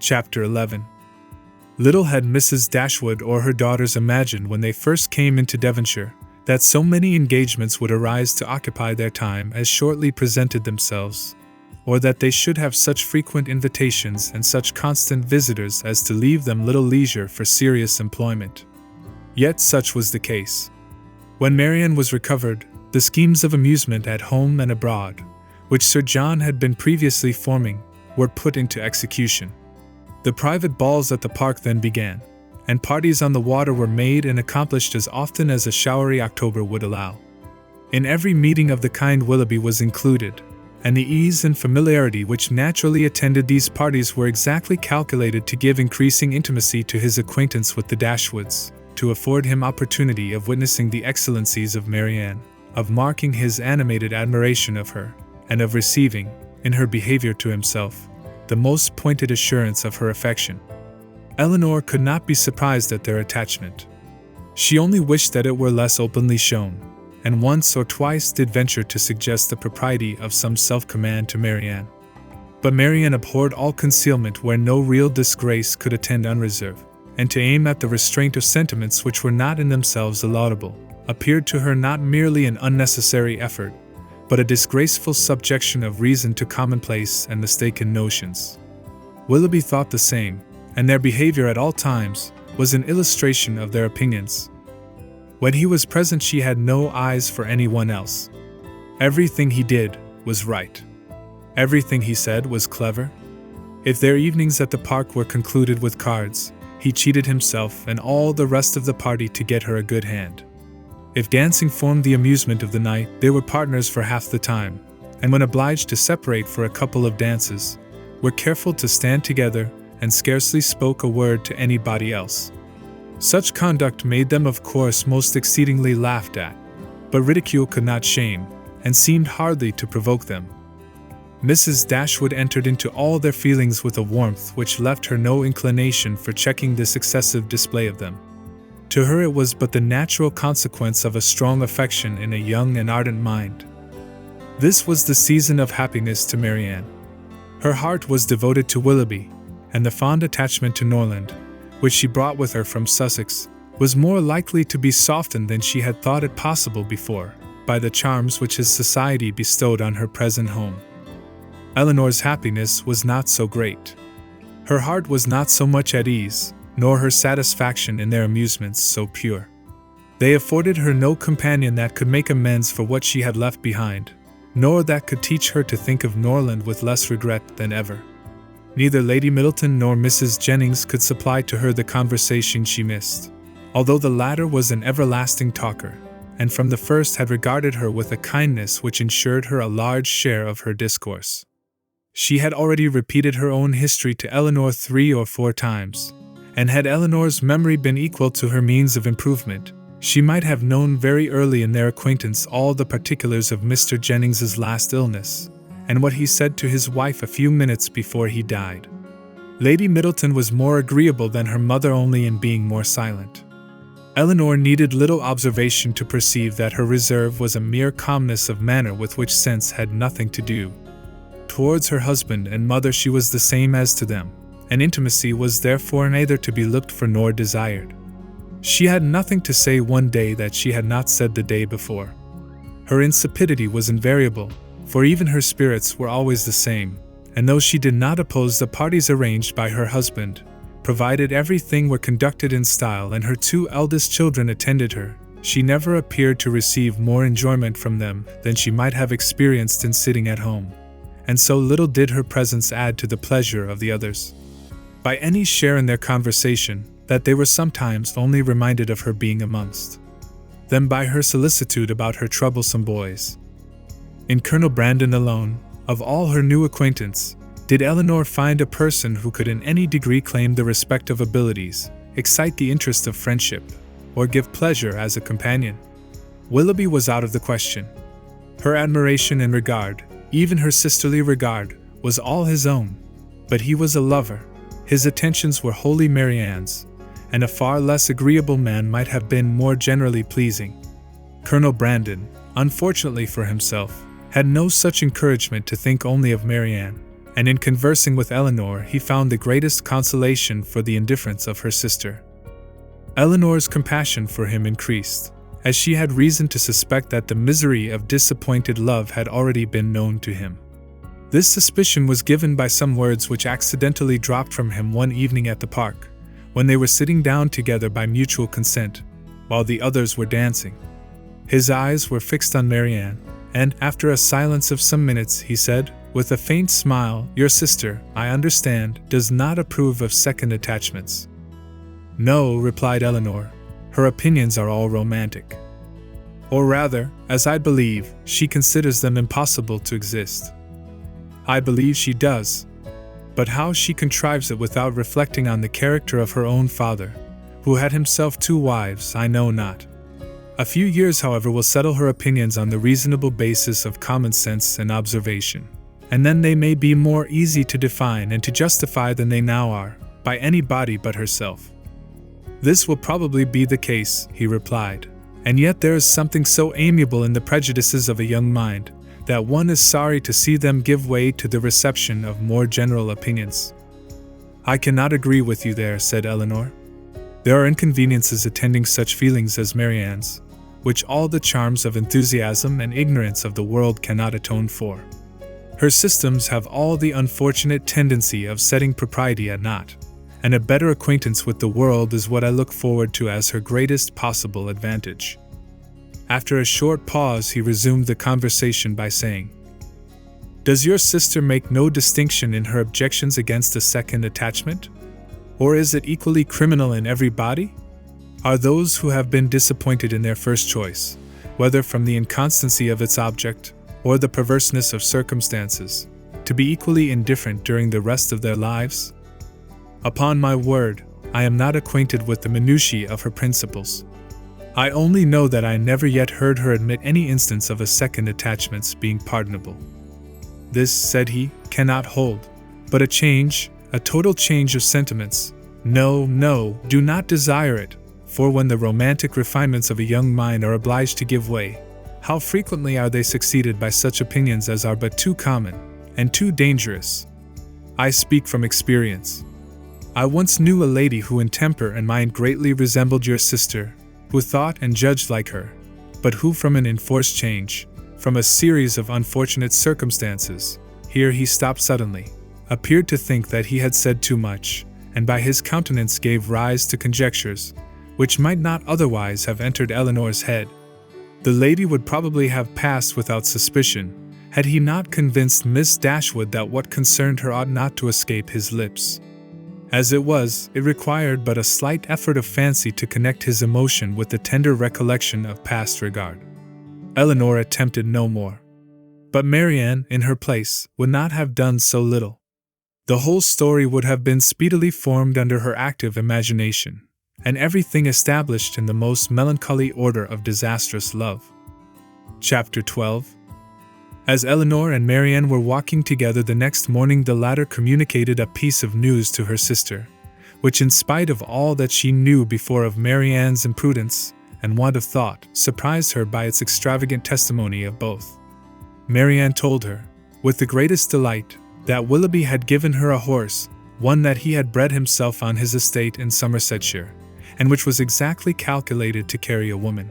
Chapter 11. Little had Mrs. Dashwood or her daughters imagined when they first came into Devonshire that so many engagements would arise to occupy their time as shortly presented themselves, or that they should have such frequent invitations and such constant visitors as to leave them little leisure for serious employment. Yet such was the case. When Marianne was recovered, the schemes of amusement at home and abroad, which Sir John had been previously forming, were put into execution. The private balls at the park then began, and parties on the water were made and accomplished as often as a showery October would allow. In every meeting of the kind Willoughby was included, and the ease and familiarity which naturally attended these parties were exactly calculated to give increasing intimacy to his acquaintance with the Dashwoods, to afford him opportunity of witnessing the excellencies of Marianne, of marking his animated admiration of her, and of receiving, in her behaviour to himself, the most pointed assurance of her affection. Elinor could not be surprised at their attachment. She only wished that it were less openly shown, and once or twice did venture to suggest the propriety of some self-command to Marianne. But Marianne abhorred all concealment where no real disgrace could attend unreserve, and to aim at the restraint of sentiments which were not in themselves laudable, appeared to her not merely an unnecessary effort, but a disgraceful subjection of reason to commonplace and mistaken notions. Willoughby thought the same, and their behaviour at all times was an illustration of their opinions. When he was present she had no eyes for anyone else. Everything he did was right. Everything he said was clever. If their evenings at the park were concluded with cards, he cheated himself and all the rest of the party to get her a good hand. If dancing formed the amusement of the night, they were partners for half the time, and when obliged to separate for a couple of dances, were careful to stand together and scarcely spoke a word to anybody else. Such conduct made them of course most exceedingly laughed at, but ridicule could not shame, and seemed hardly to provoke them. Mrs. Dashwood entered into all their feelings with a warmth which left her no inclination for checking this excessive display of them. To her it was but the natural consequence of a strong affection in a young and ardent mind. This was the season of happiness to Marianne. Her heart was devoted to Willoughby, and the fond attachment to Norland, which she brought with her from Sussex, was more likely to be softened than she had thought it possible before, by the charms which his society bestowed on her present home. Elinor's happiness was not so great. Her heart was not so much at ease, nor her satisfaction in their amusements so pure. They afforded her no companion that could make amends for what she had left behind, nor that could teach her to think of Norland with less regret than ever. Neither Lady Middleton nor Mrs. Jennings could supply to her the conversation she missed, although the latter was an everlasting talker, and from the first had regarded her with a kindness which ensured her a large share of her discourse. She had already repeated her own history to Elinor 3 or 4 times, and had Elinor's memory been equal to her means of improvement, she might have known very early in their acquaintance all the particulars of Mr. Jennings's last illness, and what he said to his wife a few minutes before he died. Lady Middleton was more agreeable than her mother only in being more silent. Elinor needed little observation to perceive that her reserve was a mere calmness of manner with which sense had nothing to do. Towards her husband and mother she was the same as to them, and intimacy was therefore neither to be looked for nor desired. She had nothing to say one day that she had not said the day before. Her insipidity was invariable, for even her spirits were always the same, and though she did not oppose the parties arranged by her husband, provided everything were conducted in style and her 2 eldest children attended her, she never appeared to receive more enjoyment from them than she might have experienced in sitting at home, and so little did her presence add to the pleasure of the others, by any share in their conversation, that they were sometimes only reminded of her being amongst them by her solicitude about her troublesome boys. In Colonel Brandon alone, of all her new acquaintance, did Elinor find a person who could in any degree claim the respect of abilities, excite the interest of friendship, or give pleasure as a companion. Willoughby was out of the question. Her admiration and regard, even her sisterly regard, was all his own, but he was a lover. His attentions were wholly Marianne's, and a far less agreeable man might have been more generally pleasing. Colonel Brandon, unfortunately for himself, had no such encouragement to think only of Marianne, and in conversing with Elinor he found the greatest consolation for the indifference of her sister. Elinor's compassion for him increased, as she had reason to suspect that the misery of disappointed love had already been known to him. This suspicion was given by some words which accidentally dropped from him one evening at the park, when they were sitting down together by mutual consent, while the others were dancing. His eyes were fixed on Marianne, and after a silence of some minutes he said, with a faint smile, "Your sister, I understand, does not approve of second attachments." "No," replied Elinor, "her opinions are all romantic. Or rather, as I believe, she considers them impossible to exist." "I believe she does. But how she contrives it without reflecting on the character of her own father, who had himself 2 wives, I know not. A few years, however, will settle her opinions on the reasonable basis of common sense and observation, and then they may be more easy to define and to justify than they now are, by anybody but herself." "This will probably be the case," he replied, "and yet there is something so amiable in the prejudices of a young mind, that one is sorry to see them give way to the reception of more general opinions." "I cannot agree with you there," said Elinor. "There are inconveniences attending such feelings as Marianne's, which all the charms of enthusiasm and ignorance of the world cannot atone for. Her systems have all the unfortunate tendency of setting propriety at naught, and a better acquaintance with the world is what I look forward to as her greatest possible advantage." After a short pause he resumed the conversation by saying, "Does your sister make no distinction in her objections against a second attachment? Or is it equally criminal in every body? Are those who have been disappointed in their first choice, whether from the inconstancy of its object, or the perverseness of circumstances, to be equally indifferent during the rest of their lives? Upon my word, I am not acquainted with the minutiae of her principles. I only know that I never yet heard her admit any instance of a second attachment's being pardonable. This," said he, "cannot hold. But a total change of sentiments, no, do not desire it, for when the romantic refinements of a young mind are obliged to give way, how frequently are they succeeded by such opinions as are but too common, and too dangerous. I speak from experience. I once knew a lady who in temper and mind greatly resembled your sister, who thought and judged like her, but who from an enforced change, from a series of unfortunate circumstances," here he stopped suddenly, "appeared to think that he had said too much, and by his countenance gave rise to conjectures, which might not otherwise have entered Elinor's head. The lady would probably have passed without suspicion, had he not convinced Miss Dashwood that what concerned her ought not to escape his lips. As it was, it required but a slight effort of fancy to connect his emotion with the tender recollection of past regard. Elinor attempted no more. But Marianne, in her place, would not have done so little. The whole story would have been speedily formed under her active imagination, and everything established in the most melancholy order of disastrous love. Chapter 12. As Elinor and Marianne were walking together the next morning, the latter communicated a piece of news to her sister, which, in spite of all that she knew before of Marianne's imprudence and want of thought, surprised her by its extravagant testimony of both. Marianne told her, with the greatest delight, that Willoughby had given her a horse, one that he had bred himself on his estate in Somersetshire, and which was exactly calculated to carry a woman.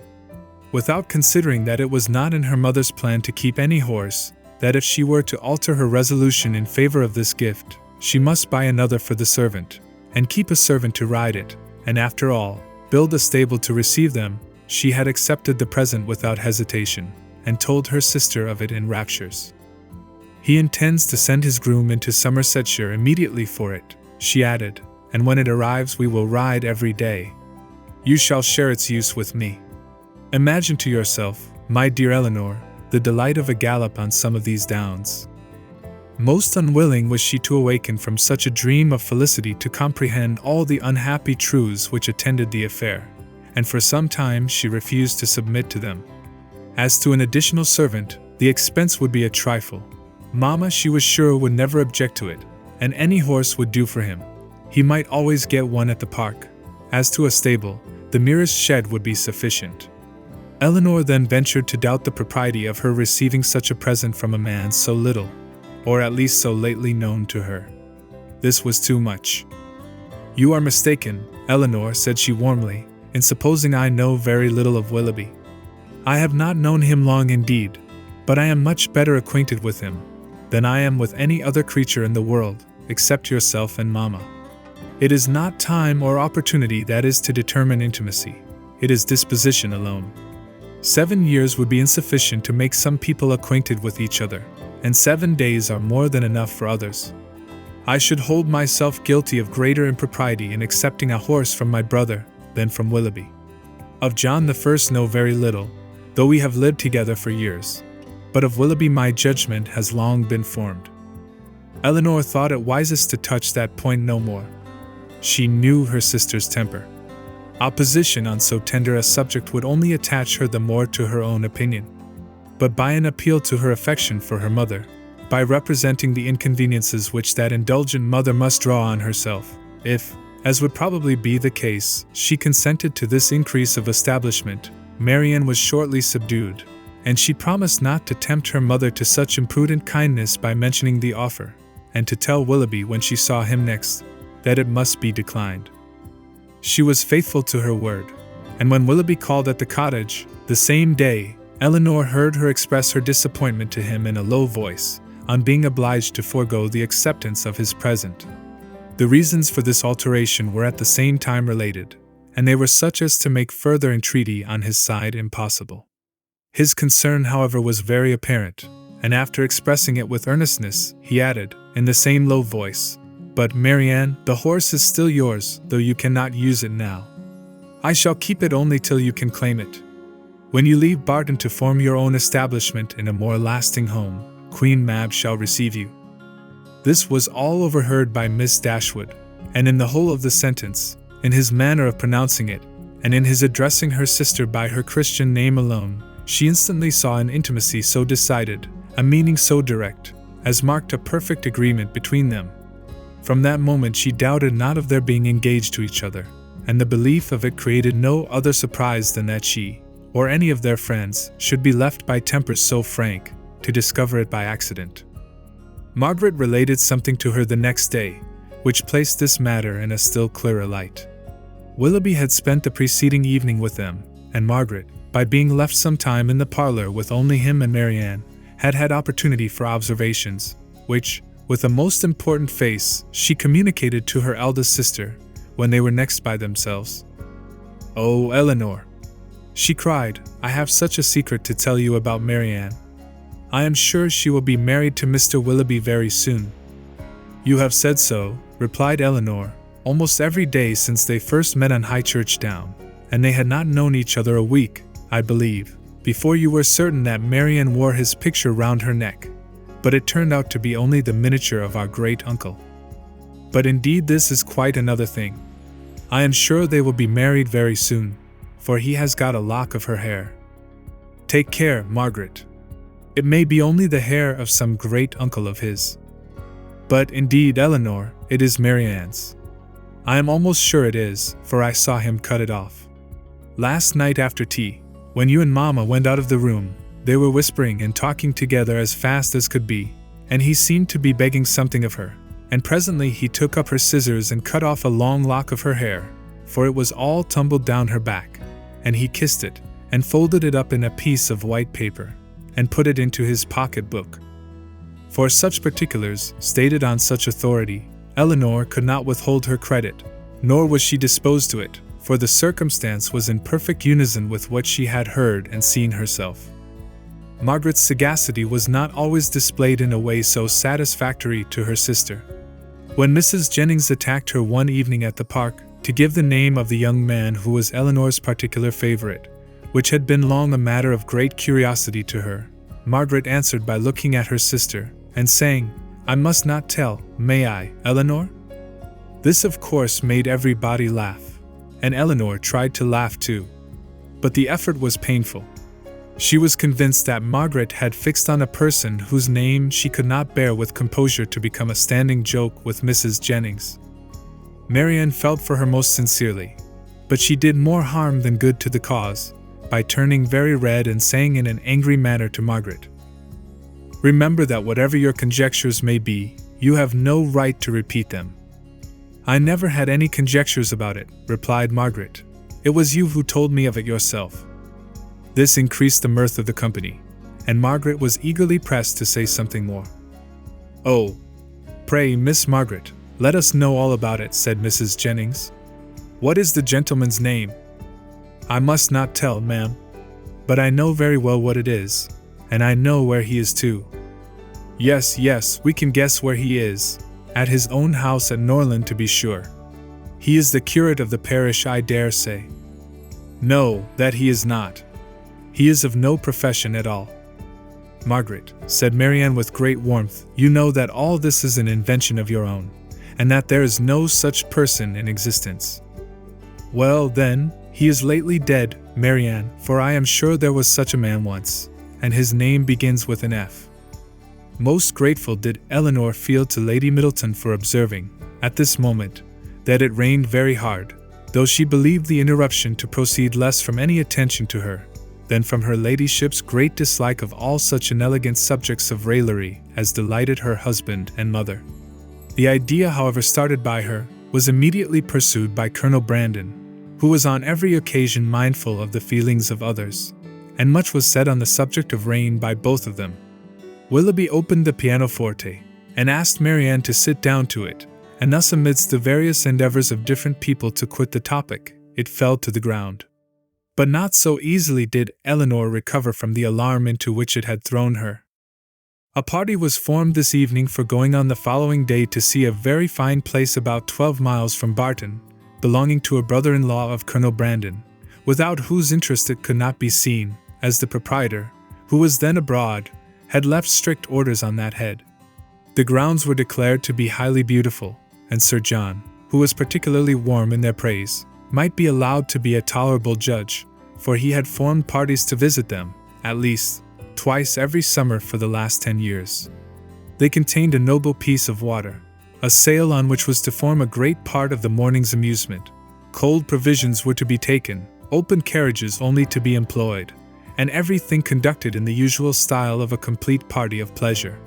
Without considering that it was not in her mother's plan to keep any horse, that if she were to alter her resolution in favor of this gift, she must buy another for the servant, and keep a servant to ride it, and after all, build a stable to receive them, she had accepted the present without hesitation, and told her sister of it in raptures. He intends to send his groom into Somersetshire immediately for it, she added, and when it arrives we will ride every day. You shall share its use with me. Imagine to yourself, my dear Elinor, the delight of a gallop on some of these downs. Most unwilling was she to awaken from such a dream of felicity to comprehend all the unhappy truths which attended the affair, and for some time she refused to submit to them. As to an additional servant, the expense would be a trifle. Mamma, she was sure, would never object to it, and any horse would do for him. He might always get one at the park. As to a stable, the merest shed would be sufficient. Elinor then ventured to doubt the propriety of her receiving such a present from a man so little, or at least so lately known to her. This was too much. "You are mistaken," Elinor said she warmly, "in supposing I know very little of Willoughby. I have not known him long indeed, but I am much better acquainted with him than I am with any other creature in the world, except yourself and Mamma. It is not time or opportunity that is to determine intimacy. It is disposition alone. 7 years would be insufficient to make some people acquainted with each other, and 7 days are more than enough for others. I should hold myself guilty of greater impropriety in accepting a horse from my brother than from Willoughby. Of John the First know very little, though we have lived together for years, but of Willoughby my judgment has long been formed." Elinor thought it wisest to touch that point no more. She knew her sister's temper. Opposition on so tender a subject would only attach her the more to her own opinion. But by an appeal to her affection for her mother, by representing the inconveniences which that indulgent mother must draw on herself, if, as would probably be the case, she consented to this increase of establishment, Marianne was shortly subdued, and she promised not to tempt her mother to such imprudent kindness by mentioning the offer, and to tell Willoughby when she saw him next, that it must be declined. She was faithful to her word, and when Willoughby called at the cottage, the same day, Elinor heard her express her disappointment to him in a low voice, on being obliged to forego the acceptance of his present. The reasons for this alteration were at the same time related, and they were such as to make further entreaty on his side impossible. His concern, however, was very apparent, and after expressing it with earnestness, he added, in the same low voice, "But, Marianne, the horse is still yours, though you cannot use it now. I shall keep it only till you can claim it. When you leave Barton to form your own establishment in a more lasting home, Queen Mab shall receive you." This was all overheard by Miss Dashwood, and in the whole of the sentence, in his manner of pronouncing it, and in his addressing her sister by her Christian name alone, she instantly saw an intimacy so decided, a meaning so direct, as marked a perfect agreement between them. From that moment she doubted not of their being engaged to each other, and the belief of it created no other surprise than that she, or any of their friends, should be left by tempers so frank, to discover it by accident. Margaret related something to her the next day, which placed this matter in a still clearer light. Willoughby had spent the preceding evening with them, and Margaret, by being left some time in the parlour with only him and Marianne, had had opportunity for observations, which, with a most important face, she communicated to her eldest sister, when they were next by themselves. "Oh, Elinor," she cried, "I have such a secret to tell you about Marianne. I am sure she will be married to Mr. Willoughby very soon." "You have said so," replied Elinor, "almost every day since they first met on Highchurch Down, and they had not known each other a week, I believe, before you were certain that Marianne wore his picture round her neck, but it turned out to be only the miniature of our great uncle. But indeed this is quite another thing. I am sure they will be married very soon, for he has got a lock of her hair. Take care, Margaret. It may be only the hair of some great uncle of his. But indeed, Elinor, it is Marianne's. I am almost sure it is, for I saw him cut it off. Last night after tea, when you and Mamma went out of the room, they were whispering and talking together as fast as could be, and he seemed to be begging something of her, and presently he took up her scissors and cut off a long lock of her hair, for it was all tumbled down her back, and he kissed it, and folded it up in a piece of white paper, and put it into his pocket-book. For such particulars, stated on such authority, Elinor could not withhold her credit, nor was she disposed to it, for the circumstance was in perfect unison with what she had heard and seen herself. Margaret's sagacity was not always displayed in a way so satisfactory to her sister. When Mrs. Jennings attacked her one evening at the park, to give the name of the young man who was Elinor's particular favorite, which had been long a matter of great curiosity to her, Margaret answered by looking at her sister, and saying, "I must not tell, may I, Elinor?" This of course made everybody laugh, and Elinor tried to laugh too. But the effort was painful. She was convinced that Margaret had fixed on a person whose name she could not bear with composure to become a standing joke with Mrs. Jennings. Marianne felt for her most sincerely, but she did more harm than good to the cause, by turning very red and saying in an angry manner to Margaret, Remember that whatever your conjectures may be, you have no right to repeat them." "I never had any conjectures about it," replied Margaret. "It was you who told me of it yourself." This increased the mirth of the company, and Margaret was eagerly pressed to say something more. "Oh, pray, Miss Margaret, let us know all about it," said Mrs. Jennings. "What is the gentleman's name?" "I must not tell, ma'am. But I know very well what it is, and I know where he is too." Yes, we can guess where he is. At his own house at Norland, to be sure. He is the curate of the parish, I dare say." "No, that he is not. He is of no profession at all." "Margaret," said Marianne with great warmth, "you know that all this is an invention of your own, and that there is no such person in existence." "Well, then, he is lately dead, Marianne, for I am sure there was such a man once, and his name begins with an F." Most grateful did Elinor feel to Lady Middleton for observing, at this moment, that it rained very hard, though she believed the interruption to proceed less from any attention to her than from her ladyship's great dislike of all such inelegant subjects of raillery as delighted her husband and mother. The idea, however, started by her, was immediately pursued by Colonel Brandon, who was on every occasion mindful of the feelings of others, and much was said on the subject of rain by both of them. Willoughby opened the pianoforte, and asked Marianne to sit down to it, and thus amidst the various endeavours of different people to quit the topic, it fell to the ground. But not so easily did Elinor recover from the alarm into which it had thrown her. A party was formed this evening for going on the following day to see a very fine place about 12 miles from Barton, belonging to a brother-in-law of Colonel Brandon, without whose interest it could not be seen, as the proprietor, who was then abroad, had left strict orders on that head. The grounds were declared to be highly beautiful, and Sir John, who was particularly warm in their praise, might be allowed to be a tolerable judge, for he had formed parties to visit them, at least, twice every summer for the last 10 years. They contained a noble piece of water, a sail on which was to form a great part of the morning's amusement. Cold provisions were to be taken, open carriages only to be employed, and everything conducted in the usual style of a complete party of pleasure.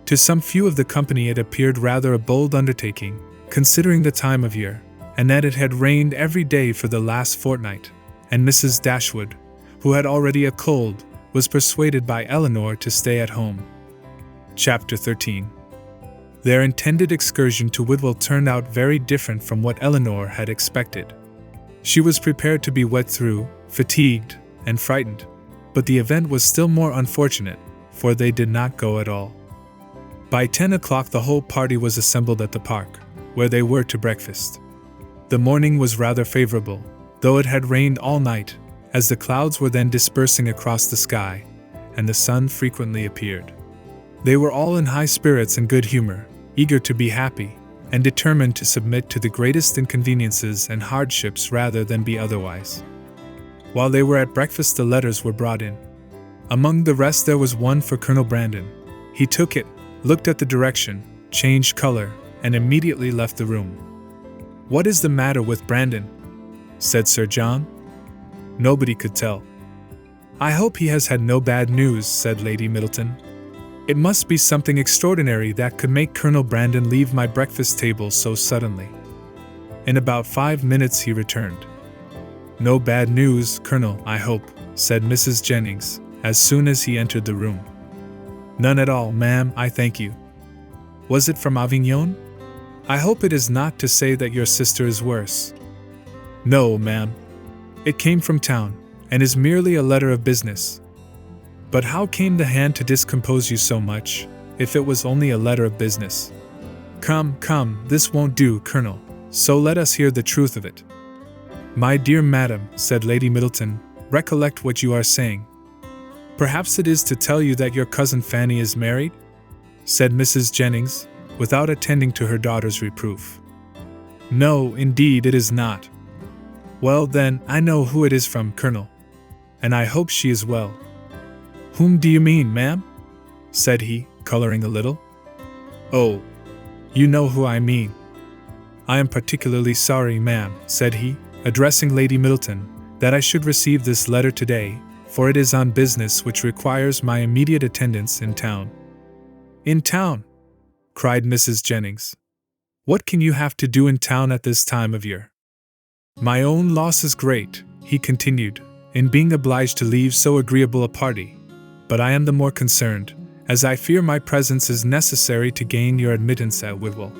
To some few of the company it appeared rather a bold undertaking, considering the time of year, and that it had rained every day for the last fortnight, and Mrs. Dashwood, who had already a cold, was persuaded by Elinor to stay at home. Chapter 13. Their intended excursion to Whitwell turned out very different from what Elinor had expected. She was prepared to be wet through, fatigued, and frightened, but the event was still more unfortunate, for they did not go at all. By 10 o'clock the whole party was assembled at the park, where they were to breakfast. The morning was rather favourable, though it had rained all night, as the clouds were then dispersing across the sky, and the sun frequently appeared. They were all in high spirits and good humour, eager to be happy, and determined to submit to the greatest inconveniences and hardships rather than be otherwise. While they were at breakfast the letters were brought in. Among the rest there was one for Colonel Brandon. He took it, looked at the direction, changed colour, and immediately left the room. "What is the matter with Brandon?" said Sir John. Nobody could tell. "I hope he has had no bad news," said Lady Middleton. "It must be something extraordinary that could make Colonel Brandon leave my breakfast table so suddenly." In about 5 minutes he returned. "No bad news, Colonel, I hope," said Mrs. Jennings, as soon as he entered the room. "None at all, ma'am, I thank you." "Was it from Avignon? I hope it is not to say that your sister is worse." "No, ma'am. It came from town, and is merely a letter of business." "But how came the hand to discompose you so much, if it was only a letter of business?" Come, this won't do, Colonel, so let us hear the truth of it." "My dear madam," said Lady Middleton, "recollect what you are saying." "Perhaps it is to tell you that your cousin Fanny is married?" said Mrs. Jennings, without attending to her daughter's reproof. "No, indeed it is not." "Well then, I know who it is from, Colonel, and I hope she is well." "Whom do you mean, ma'am?" said he, colouring a little. "Oh, you know who I mean." "I am particularly sorry, ma'am," said he, addressing Lady Middleton, "that I should receive this letter today, for it is on business which requires my immediate attendance in town." "In town?" cried Mrs. Jennings. "What can you have to do in town at this time of year?" "My own loss is great," he continued, "in being obliged to leave so agreeable a party, but I am the more concerned, as I fear my presence is necessary to gain your admittance at Whitwell."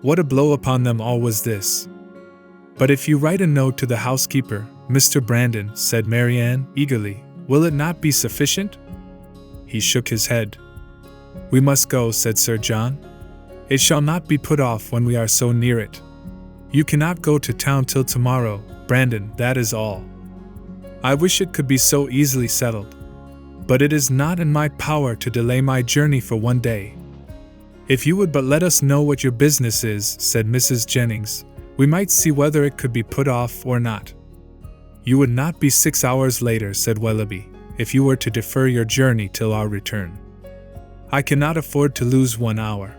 What a blow upon them all was this! "But if you write a note to the housekeeper, Mr. Brandon," said Marianne eagerly, "will it not be sufficient?" He shook his head. "We must go," said Sir John. "It shall not be put off when we are so near it. You cannot go to town till tomorrow, Brandon, that is all. I wish it could be so easily settled. But it is not in my power to delay my journey for one day." "If you would but let us know what your business is," said Mrs. Jennings, "we might see whether it could be put off or not." "You would not be 6 hours later," said Willoughby, "if you were to defer your journey till our return. I cannot afford to lose 1 hour."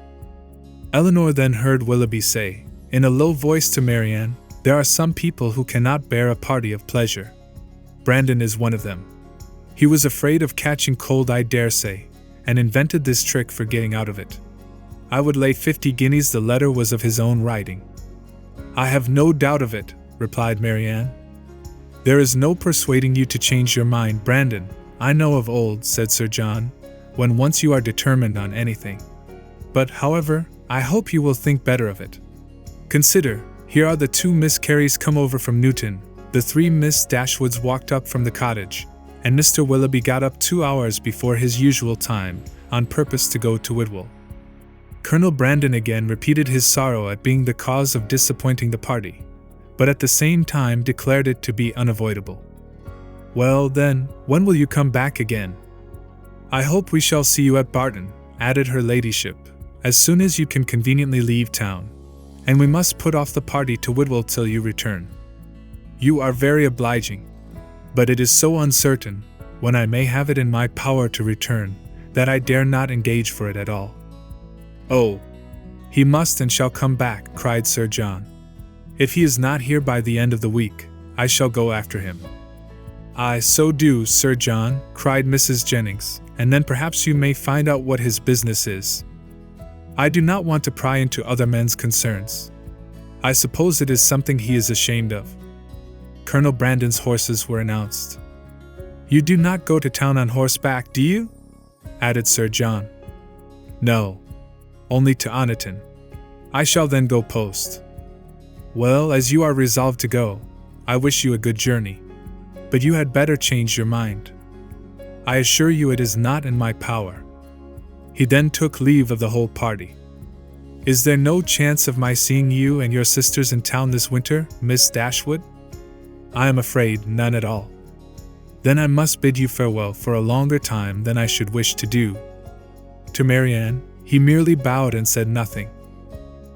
Elinor then heard Willoughby say, in a low voice to Marianne, "There are some people who cannot bear a party of pleasure. Brandon is one of them. He was afraid of catching cold, I dare say, and invented this trick for getting out of it. I would lay 50 guineas the letter was of his own writing." "I have no doubt of it," replied Marianne. "There is no persuading you to change your mind, Brandon. I know of old," said Sir John, "when once you are determined on anything. But, however, I hope you will think better of it. Consider, here are the 2 Miss Careys come over from Newton, the 3 Miss Dashwoods walked up from the cottage, and Mr. Willoughby got up 2 hours before his usual time, on purpose to go to Whitwell." Colonel Brandon again repeated his sorrow at being the cause of disappointing the party, but at the same time declared it to be unavoidable. "Well, then, when will you come back again?" "I hope we shall see you at Barton," added her ladyship, "as soon as you can conveniently leave town, and we must put off the party to Whitwell till you return." "You are very obliging. But it is so uncertain, when I may have it in my power to return, that I dare not engage for it at all." "Oh, he must and shall come back," cried Sir John. "If he is not here by the end of the week, I shall go after him." "Aye, so do, Sir John," cried Mrs. Jennings, "and then perhaps you may find out what his business is. I do not want to pry into other men's concerns. I suppose it is something he is ashamed of." Colonel Brandon's horses were announced. "You do not go to town on horseback, do you?" added Sir John. "No, only to Oniton. I shall then go post." "Well, as you are resolved to go, I wish you a good journey. But you had better change your mind. I assure you it is not in my power." He then took leave of the whole party. "Is there no chance of my seeing you and your sisters in town this winter, Miss Dashwood?" "I am afraid none at all." "Then I must bid you farewell for a longer time than I should wish to do." To Marianne, he merely bowed and said nothing.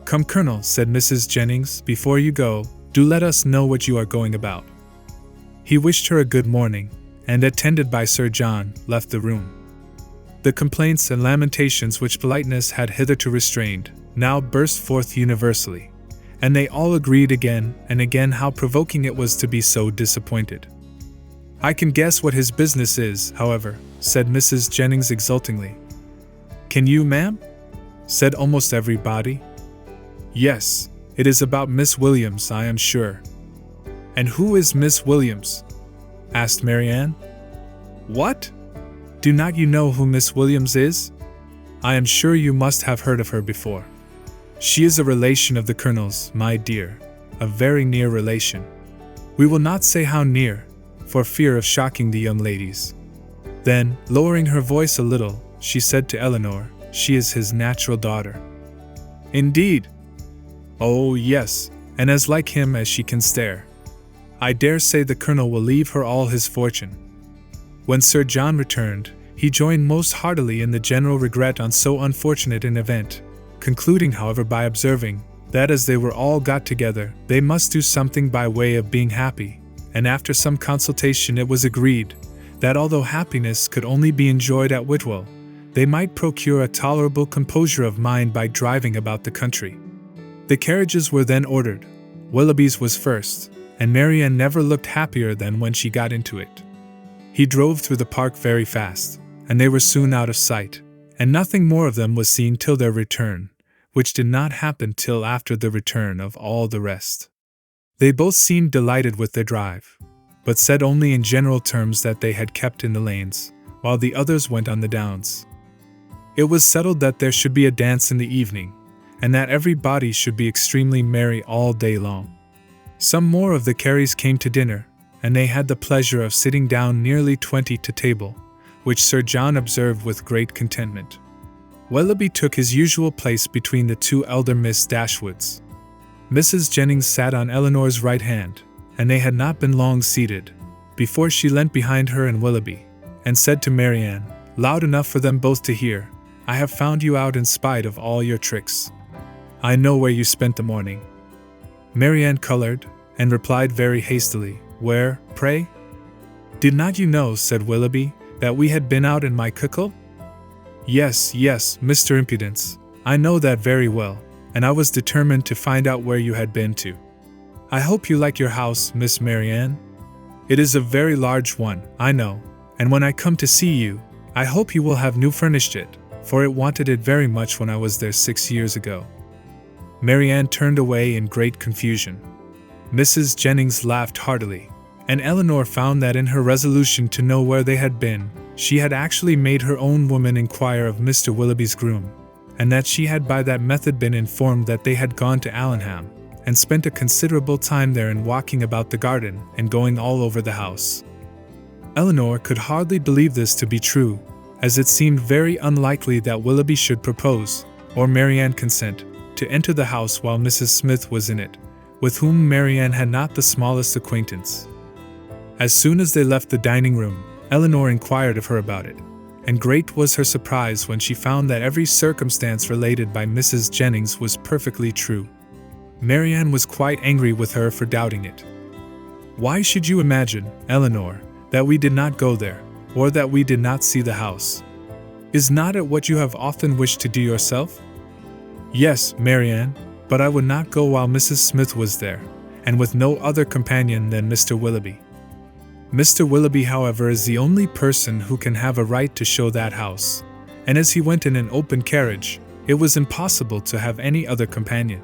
"Come, Colonel," said Mrs. Jennings, "before you go, do let us know what you are going about." He wished her a good morning, and attended by Sir John, left the room. The complaints and lamentations which politeness had hitherto restrained, now burst forth universally, and they all agreed again and again how provoking it was to be so disappointed. "I can guess what his business is, however," said Mrs. Jennings exultingly. "Can you, ma'am?" said almost everybody. "Yes, it is about Miss Williams, I am sure." "And who is Miss Williams?" asked Marianne. "What? Do not you know who Miss Williams is? I am sure you must have heard of her before. She is a relation of the Colonel's, my dear, a very near relation. We will not say how near, for fear of shocking the young ladies." Then, lowering her voice a little, she said to Elinor, "She is his natural daughter." "Indeed?" "Oh, yes, and as like him as she can stare. I dare say the Colonel will leave her all his fortune." When Sir John returned, he joined most heartily in the general regret on so unfortunate an event, concluding, however, by observing that as they were all got together, they must do something by way of being happy, and after some consultation it was agreed that although happiness could only be enjoyed at Whitwell, they might procure a tolerable composure of mind by driving about the country. The carriages were then ordered. Willoughby's was first, and Marianne never looked happier than when she got into it. He drove through the park very fast, and they were soon out of sight, and nothing more of them was seen till their return, which did not happen till after the return of all the rest. They both seemed delighted with their drive, but said only in general terms that they had kept in the lanes, while the others went on the downs. It was settled that there should be a dance in the evening, and that everybody should be extremely merry all day long. Some more of the Careys came to dinner, and they had the pleasure of sitting down nearly 20 to table, which Sir John observed with great contentment. Willoughby took his usual place between the two elder Miss Dashwoods. Mrs. Jennings sat on Elinor's right hand, and they had not been long seated, before she leant behind her and Willoughby, and said to Marianne, loud enough for them both to hear, "I have found you out in spite of all your tricks. I know where you spent the morning." Marianne colored, and replied very hastily, "Where, pray?" "Did not you know," said Willoughby, "that we had been out in my cuckle?" Yes, Mr. Impudence, I know that very well, and I was determined to find out where you had been to. I hope you like your house, Miss Marianne. It is a very large one, I know, and when I come to see you, I hope you will have new furnished it, for it wanted it very much when I was there 6 years ago." Marianne turned away in great confusion. Mrs. Jennings laughed heartily, and Elinor found that in her resolution to know where they had been, she had actually made her own woman inquire of Mr. Willoughby's groom, and that she had by that method been informed that they had gone to Allenham, and spent a considerable time there in walking about the garden and going all over the house. Elinor could hardly believe this to be true, as it seemed very unlikely that Willoughby should propose, or Marianne consent, to enter the house while Mrs. Smith was in it, with whom Marianne had not the smallest acquaintance. As soon as they left the dining room, Elinor inquired of her about it, and great was her surprise when she found that every circumstance related by Mrs. Jennings was perfectly true. Marianne was quite angry with her for doubting it. "Why should you imagine, Elinor, that we did not go there, or that we did not see the house? Is not it what you have often wished to do yourself?" "Yes, Marianne, but I would not go while Mrs. Smith was there, and with no other companion than Mr. Willoughby. Mr. Willoughby, however, is the only person who can have a right to show that house, and as he went in an open carriage, it was impossible to have any other companion.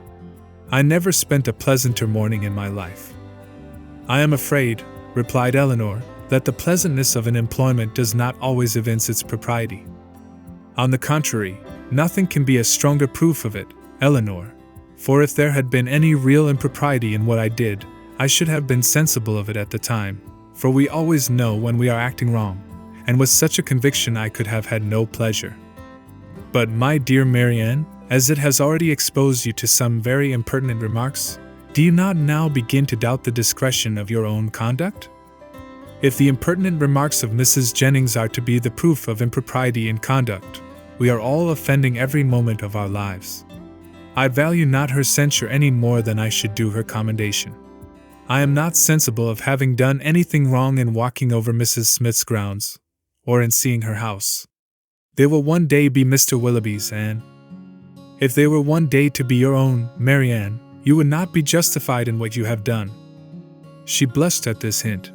I never spent a pleasanter morning in my life." "I am afraid," replied Elinor, "that the pleasantness of an employment does not always evince its propriety." "On the contrary, nothing can be a stronger proof of it, Elinor, for if there had been any real impropriety in what I did, I should have been sensible of it at the time, for we always know when we are acting wrong, and with such a conviction I could have had no pleasure. But, my dear Marianne, as it has already exposed you to some very impertinent remarks, do you not now begin to doubt the discretion of your own conduct? If the impertinent remarks of Mrs. Jennings are to be the proof of impropriety in conduct, we are all offending every moment of our lives. I value not her censure any more than I should do her commendation. I am not sensible of having done anything wrong in walking over Mrs. Smith's grounds, or in seeing her house. They will one day be Mr. Willoughby's, and if they were one day to be your own, Marianne, you would not be justified in what you have done." She blushed at this hint,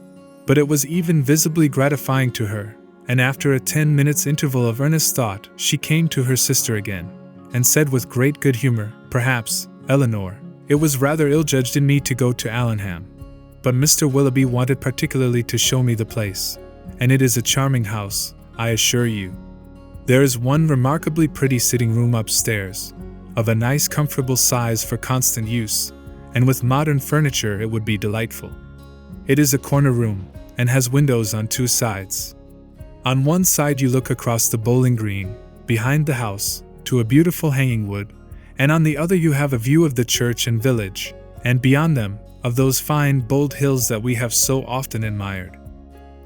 but it was even visibly gratifying to her, and after a 10 minutes interval of earnest thought, she came to her sister again, and said with great good humor, "Perhaps, Elinor, it was rather ill-judged in me to go to Allenham, but Mr. Willoughby wanted particularly to show me the place, and it is a charming house, I assure you. There is one remarkably pretty sitting room upstairs, of a nice comfortable size for constant use, and with modern furniture it would be delightful. It is a corner room, and has windows on 2 sides. On one side you look across the bowling green, behind the house, to a beautiful hanging wood, and on the other you have a view of the church and village, and beyond them, of those fine, bold hills that we have so often admired.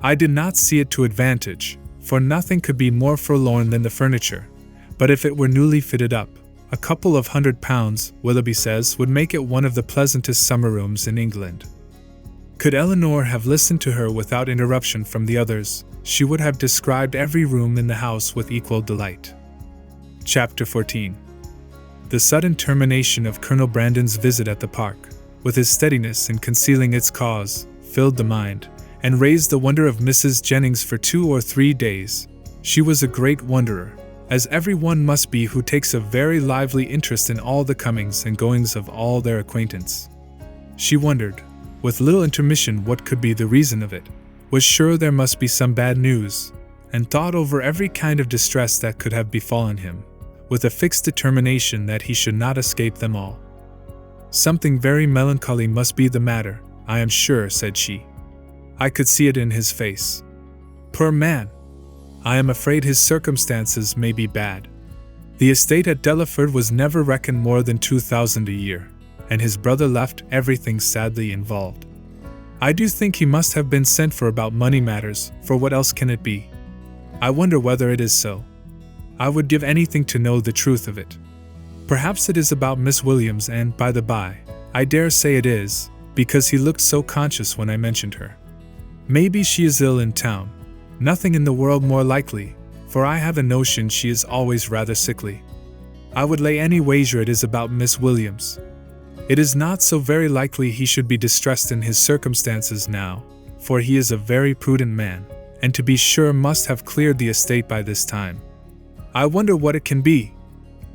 I did not see it to advantage, for nothing could be more forlorn than the furniture, but if it were newly fitted up, a couple of £100, Willoughby says, would make it one of the pleasantest summer rooms in England." Could Elinor have listened to her without interruption from the others, she would have described every room in the house with equal delight. Chapter 14. The sudden termination of Colonel Brandon's visit at the park, with his steadiness in concealing its cause, filled the mind, and raised the wonder of Mrs. Jennings for 2 or 3 days. She was a great wonderer, as everyone must be who takes a very lively interest in all the comings and goings of all their acquaintance. She wondered, with little intermission, what could be the reason of it, was sure there must be some bad news, and thought over every kind of distress that could have befallen him, with a fixed determination that he should not escape them all. "Something very melancholy must be the matter, I am sure," said she. "I could see it in his face. Poor man! I am afraid his circumstances may be bad. The estate at Delaford was never reckoned more than 2,000 a year, and his brother left everything sadly involved. I do think he must have been sent for about money matters, for what else can it be? I wonder whether it is so. I would give anything to know the truth of it. Perhaps it is about Miss Williams, and, by the by, I dare say it is, because he looked so conscious when I mentioned her. Maybe she is ill in town. Nothing in the world more likely, for I have a notion she is always rather sickly. I would lay any wager it is about Miss Williams. It is not so very likely he should be distressed in his circumstances now, for he is a very prudent man, and to be sure must have cleared the estate by this time. I wonder what it can be.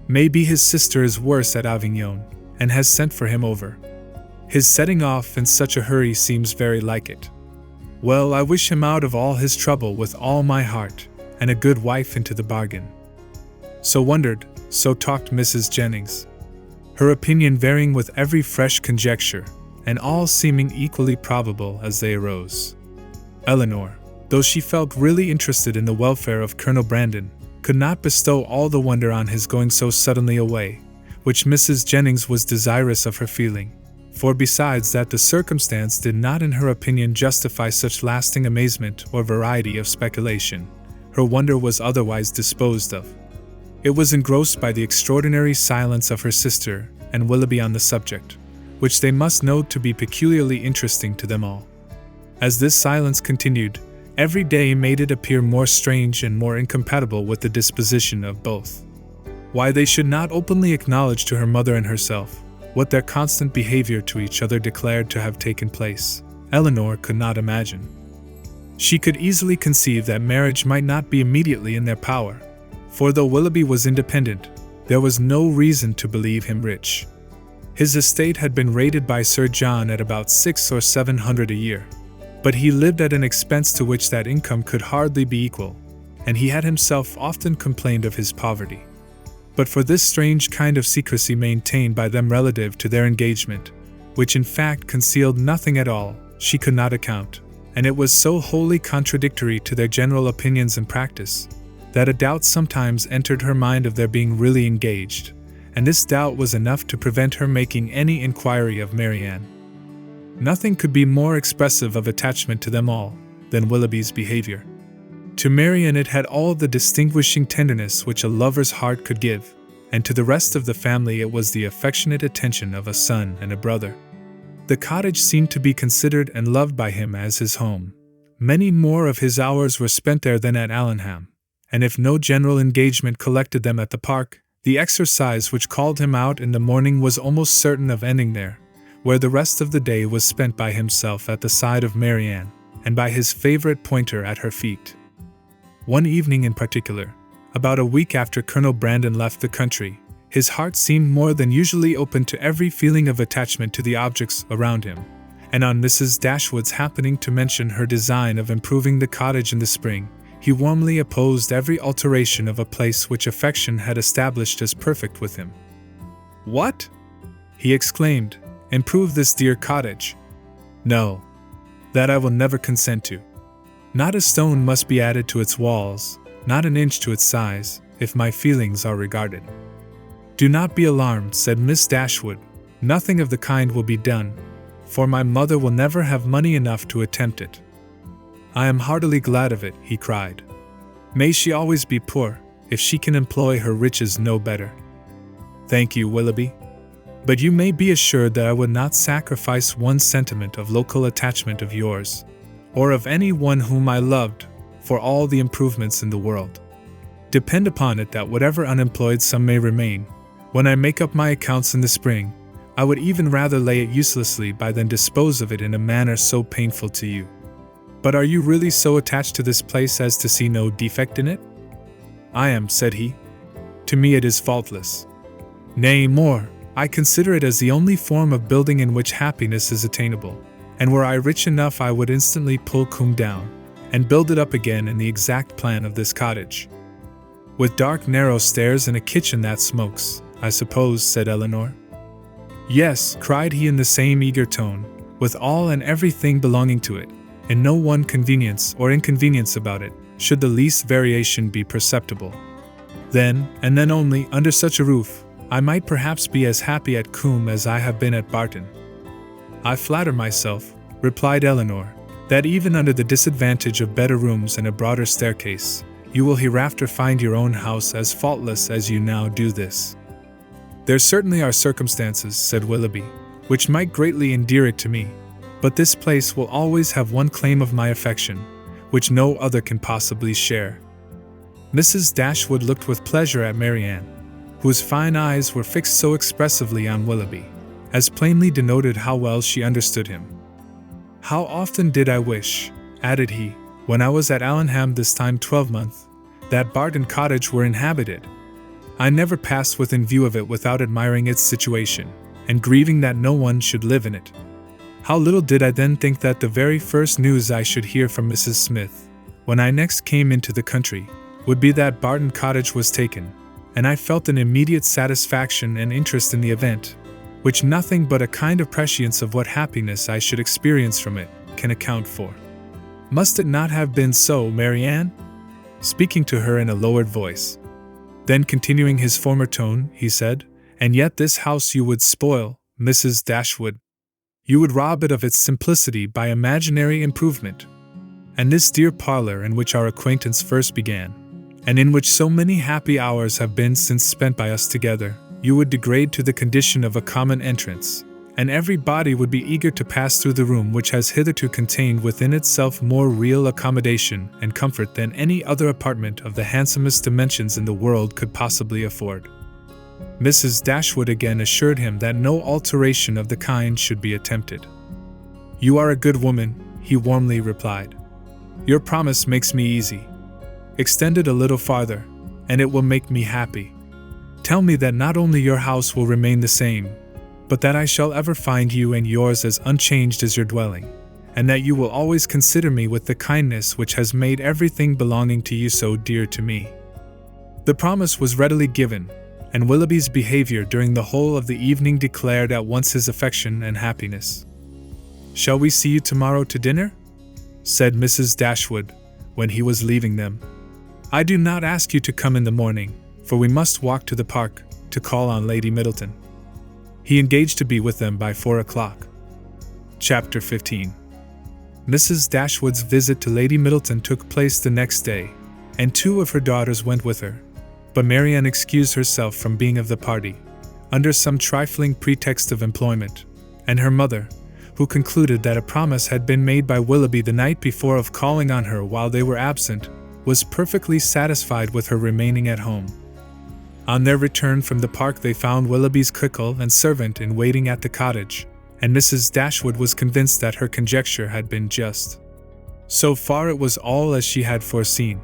Maybe his sister is worse at Avignon, and has sent for him over. His setting off in such a hurry seems very like it. Well, I wish him out of all his trouble with all my heart, and a good wife into the bargain." So wondered, so talked Mrs. Jennings, her opinion varying with every fresh conjecture, and all seeming equally probable as they arose. Elinor, though she felt really interested in the welfare of Colonel Brandon, could not bestow all the wonder on his going so suddenly away, which Mrs. Jennings was desirous of her feeling, for besides that the circumstance did not in her opinion justify such lasting amazement or variety of speculation, her wonder was otherwise disposed of. It was engrossed by the extraordinary silence of her sister and Willoughby on the subject, which they must know to be peculiarly interesting to them all. As this silence continued, every day made it appear more strange and more incompatible with the disposition of both. Why they should not openly acknowledge to her mother and herself what their constant behavior to each other declared to have taken place, Elinor could not imagine. She could easily conceive that marriage might not be immediately in their power, for though Willoughby was independent, there was no reason to believe him rich. His estate had been rated by Sir John at about 600 or 700 a year, but he lived at an expense to which that income could hardly be equal, and he had himself often complained of his poverty. But for this strange kind of secrecy maintained by them relative to their engagement, which in fact concealed nothing at all, she could not account, and it was so wholly contradictory to their general opinions and practice, that a doubt sometimes entered her mind of their being really engaged, and this doubt was enough to prevent her making any inquiry of Marianne. Nothing could be more expressive of attachment to them all than Willoughby's behavior. To Marianne it had all the distinguishing tenderness which a lover's heart could give, and to the rest of the family it was the affectionate attention of a son and a brother. The cottage seemed to be considered and loved by him as his home. Many more of his hours were spent there than at Allenham, and if no general engagement collected them at the park, the exercise which called him out in the morning was almost certain of ending there, where the rest of the day was spent by himself at the side of Marianne, and by his favorite pointer at her feet. One evening in particular, about a week after Colonel Brandon left the country, his heart seemed more than usually open to every feeling of attachment to the objects around him, and on Mrs. Dashwood's happening to mention her design of improving the cottage in the spring, he warmly opposed every alteration of a place which affection had established as perfect with him. "What?" he exclaimed. "Improve this dear cottage? No, that I will never consent to. Not a stone must be added to its walls, not an inch to its size, if my feelings are regarded." "Do not be alarmed," said Miss Dashwood. "Nothing of the kind will be done, for my mother will never have money enough to attempt it." "I am heartily glad of it," he cried. "May she always be poor, if she can employ her riches no better." "Thank you, Willoughby. But you may be assured that I would not sacrifice one sentiment of local attachment of yours, or of any one whom I loved, for all the improvements in the world. Depend upon it that whatever unemployed sum may remain, when I make up my accounts in the spring, I would even rather lay it uselessly by than dispose of it in a manner so painful to you." But are you really so attached to this place as to see no defect in it? I am, said he. To me it is faultless. Nay, more, I consider it as the only form of building in which happiness is attainable, and were I rich enough I would instantly pull Coombe down, and build it up again in the exact plan of this cottage. With dark narrow stairs and a kitchen that smokes, I suppose, said Elinor. Yes, cried he in the same eager tone, with all and everything belonging to it, and no one convenience or inconvenience about it, should the least variation be perceptible. Then, and then only, under such a roof, I might perhaps be as happy at Coombe as I have been at Barton. I flatter myself, replied Elinor, that even under the disadvantage of better rooms and a broader staircase, you will hereafter find your own house as faultless as you now do this. There certainly are circumstances, said Willoughby, which might greatly endear it to me, but this place will always have one claim of my affection, which no other can possibly share. Mrs. Dashwood looked with pleasure at Marianne, whose fine eyes were fixed so expressively on Willoughby, as plainly denoted how well she understood him. How often did I wish, added he, when I was at Allenham this time 12month, that Barton Cottage were inhabited. I never passed within view of it without admiring its situation, and grieving that no one should live in it. How little did I then think that the very first news I should hear from Mrs. Smith, when I next came into the country, would be that Barton Cottage was taken, and I felt an immediate satisfaction and interest in the event, which nothing but a kind of prescience of what happiness I should experience from it can account for. Must it not have been so, Marianne? Speaking to her in a lowered voice. Then continuing his former tone, he said, And yet this house you would spoil, Mrs. Dashwood. You would rob it of its simplicity by imaginary improvement. And this dear parlour in which our acquaintance first began, and in which so many happy hours have been since spent by us together, you would degrade to the condition of a common entrance, and every body would be eager to pass through the room which has hitherto contained within itself more real accommodation and comfort than any other apartment of the handsomest dimensions in the world could possibly afford. Mrs. Dashwood again assured him that no alteration of the kind should be attempted. You are a good woman, he warmly replied. Your promise makes me easy. Extend it a little farther, and it will make me happy. Tell me that not only your house will remain the same, but that I shall ever find you and yours as unchanged as your dwelling, and that you will always consider me with the kindness which has made everything belonging to you so dear to me. The promise was readily given, and Willoughby's behaviour during the whole of the evening declared at once his affection and happiness. Shall we see you tomorrow to dinner? Said Mrs. Dashwood, when he was leaving them. I do not ask you to come in the morning, for we must walk to the park, to call on Lady Middleton. He engaged to be with them by 4 o'clock. Chapter 15. Mrs. Dashwood's visit to Lady Middleton took place the next day, and 2 of her daughters went with her, but Marianne excused herself from being of the party, under some trifling pretext of employment, and her mother, who concluded that a promise had been made by Willoughby the night before of calling on her while they were absent, was perfectly satisfied with her remaining at home. On their return from the park they found Willoughby's cook and servant in waiting at the cottage, and Mrs. Dashwood was convinced that her conjecture had been just. So far it was all as she had foreseen,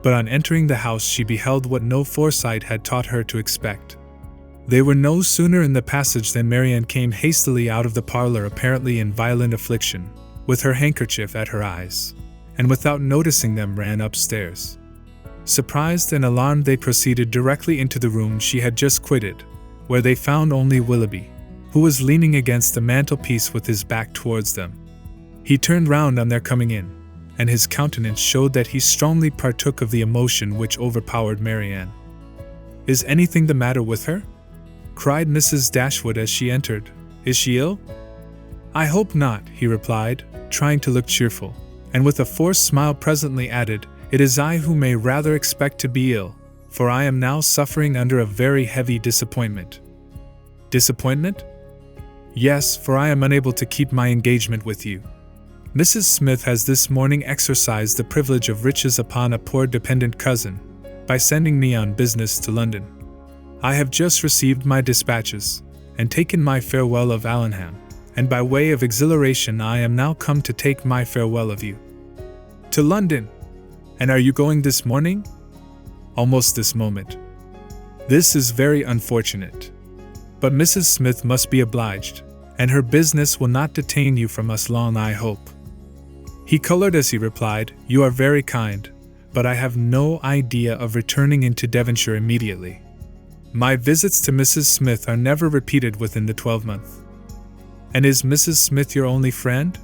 but on entering the house she beheld what no foresight had taught her to expect. They were no sooner in the passage than Marianne came hastily out of the parlour apparently in violent affliction, with her handkerchief at her eyes, and without noticing them ran upstairs. Surprised and alarmed they proceeded directly into the room she had just quitted, where they found only Willoughby, who was leaning against the mantelpiece with his back towards them. He turned round on their coming in, and his countenance showed that he strongly partook of the emotion which overpowered Marianne. Is anything the matter with her? Cried Mrs. Dashwood as she entered. Is she ill? I hope not, he replied, trying to look cheerful, and with a forced smile presently added, It is I who may rather expect to be ill, for I am now suffering under a very heavy disappointment. Disappointment? Yes, for I am unable to keep my engagement with you. Mrs. Smith has this morning exercised the privilege of riches upon a poor dependent cousin, by sending me on business to London. I have just received my dispatches, and taken my farewell of Allenham, and by way of exhilaration I am now come to take my farewell of you. To London. And are you going this morning? Almost this moment. This is very unfortunate. But Mrs. Smith must be obliged, and her business will not detain you from us long, I hope. He colored as he replied, You are very kind, but I have no idea of returning into Devonshire immediately. My visits to Mrs. Smith are never repeated within the 12-month. And is Mrs. Smith your only friend?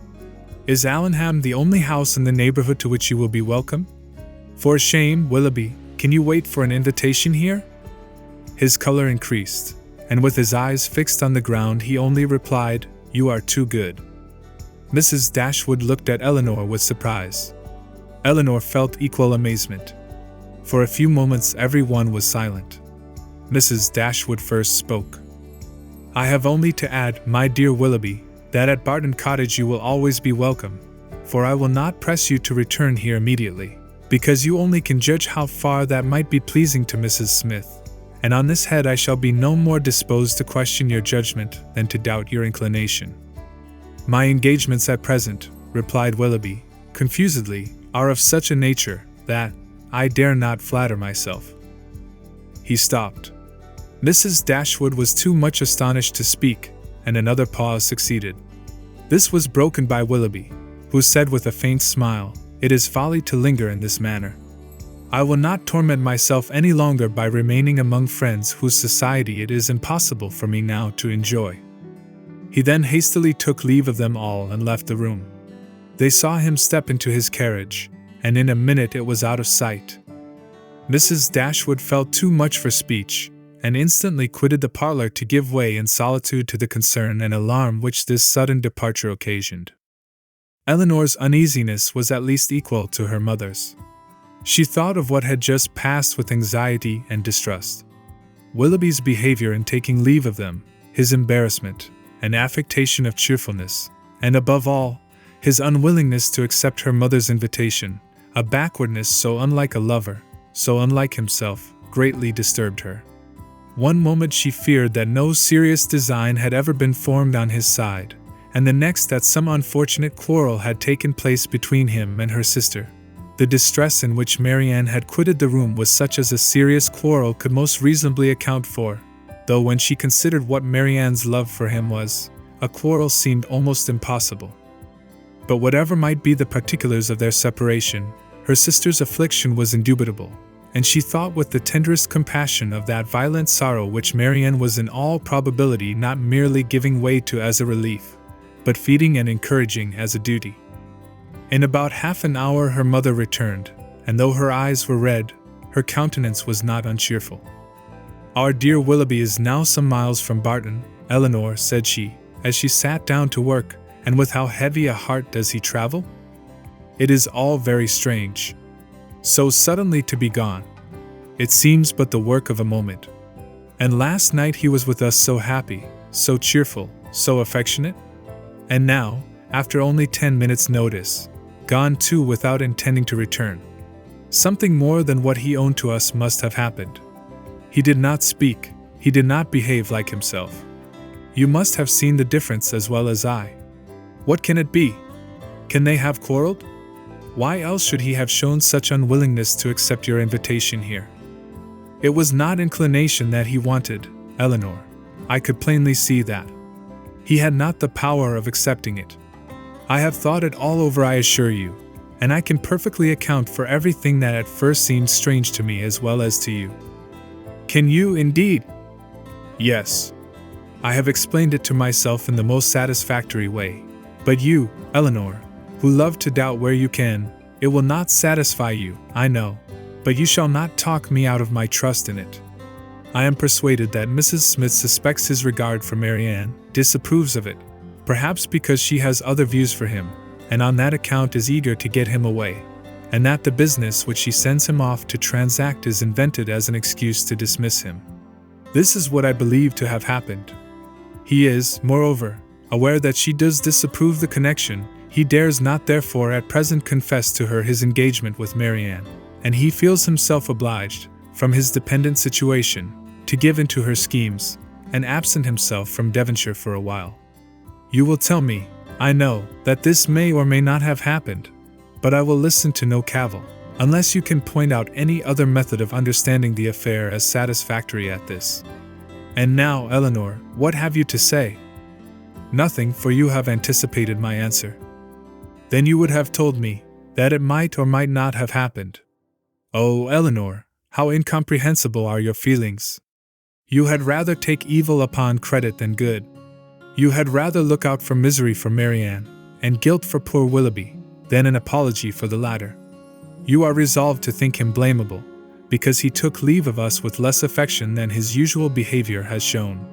Is Allenham the only house in the neighborhood to which you will be welcome? For shame, Willoughby, can you wait for an invitation here? His color increased, and with his eyes fixed on the ground he only replied, You are too good. Mrs. Dashwood looked at Elinor with surprise. Elinor felt equal amazement. For a few moments everyone was silent. Mrs. Dashwood first spoke. I have only to add, my dear Willoughby, that at Barton Cottage you will always be welcome, for I will not press you to return here immediately, because you only can judge how far that might be pleasing to Mrs. Smith, and on this head I shall be no more disposed to question your judgment than to doubt your inclination. My engagements at present, replied Willoughby, confusedly, are of such a nature that I dare not flatter myself. He stopped. Mrs. Dashwood was too much astonished to speak, and another pause succeeded. This was broken by Willoughby, who said with a faint smile, It is folly to linger in this manner. I will not torment myself any longer by remaining among friends whose society it is impossible for me now to enjoy. He then hastily took leave of them all and left the room. They saw him step into his carriage, and in a minute it was out of sight. Mrs. Dashwood felt too much for speech, and instantly quitted the parlour to give way in solitude to the concern and alarm which this sudden departure occasioned. Elinor's uneasiness was at least equal to her mother's. She thought of what had just passed with anxiety and distrust. Willoughby's behaviour in taking leave of them, his embarrassment, an affectation of cheerfulness, and above all, his unwillingness to accept her mother's invitation, a backwardness so unlike a lover, so unlike himself, greatly disturbed her. One moment she feared that no serious design had ever been formed on his side, and the next that some unfortunate quarrel had taken place between him and her sister. The distress in which Marianne had quitted the room was such as a serious quarrel could most reasonably account for, though when she considered what Marianne's love for him was, a quarrel seemed almost impossible. But whatever might be the particulars of their separation, her sister's affliction was indubitable, and she thought with the tenderest compassion of that violent sorrow which Marianne was in all probability not merely giving way to as a relief, but feeding and encouraging as a duty. In about half an hour her mother returned, and though her eyes were red, her countenance was not uncheerful. Our dear Willoughby is now some miles from Barton, Elinor, said she, as she sat down to work, and with how heavy a heart does he travel? It is all very strange. So suddenly to be gone. It seems but the work of a moment. And last night he was with us so happy, so cheerful, so affectionate? And now, after only 10 minutes' notice, gone too without intending to return. Something more than what he owned to us must have happened. He did not speak, he did not behave like himself. You must have seen the difference as well as I. What can it be? Can they have quarreled? Why else should he have shown such unwillingness to accept your invitation here? It was not inclination that he wanted, Elinor. I could plainly see that. He had not the power of accepting it. I have thought it all over, I assure you, and I can perfectly account for everything that at first seemed strange to me as well as to you. Can you, indeed? Yes. I have explained it to myself in the most satisfactory way. But you, Elinor, who love to doubt where you can, it will not satisfy you, I know, but you shall not talk me out of my trust in it. I am persuaded that Mrs. Smith suspects his regard for Marianne, disapproves of it, perhaps because she has other views for him, and on that account is eager to get him away, and that the business which she sends him off to transact is invented as an excuse to dismiss him. This is what I believe to have happened. He is, moreover, aware that she does disapprove the connection. He dares not therefore at present confess to her his engagement with Marianne, and he feels himself obliged, from his dependent situation, to give into her schemes, and absent himself from Devonshire for a while. You will tell me, I know, that this may or may not have happened. but I will listen to no cavil, unless you can point out any other method of understanding the affair as satisfactory at this. And now, Elinor, what have you to say? Nothing, for you have anticipated my answer. Then you would have told me that it might or might not have happened. Oh, Elinor, how incomprehensible are your feelings! You had rather take evil upon credit than good. You had rather look out for misery for Marianne, and guilt for poor Willoughby, than an apology for the latter. You are resolved to think him blamable, because he took leave of us with less affection than his usual behavior has shown.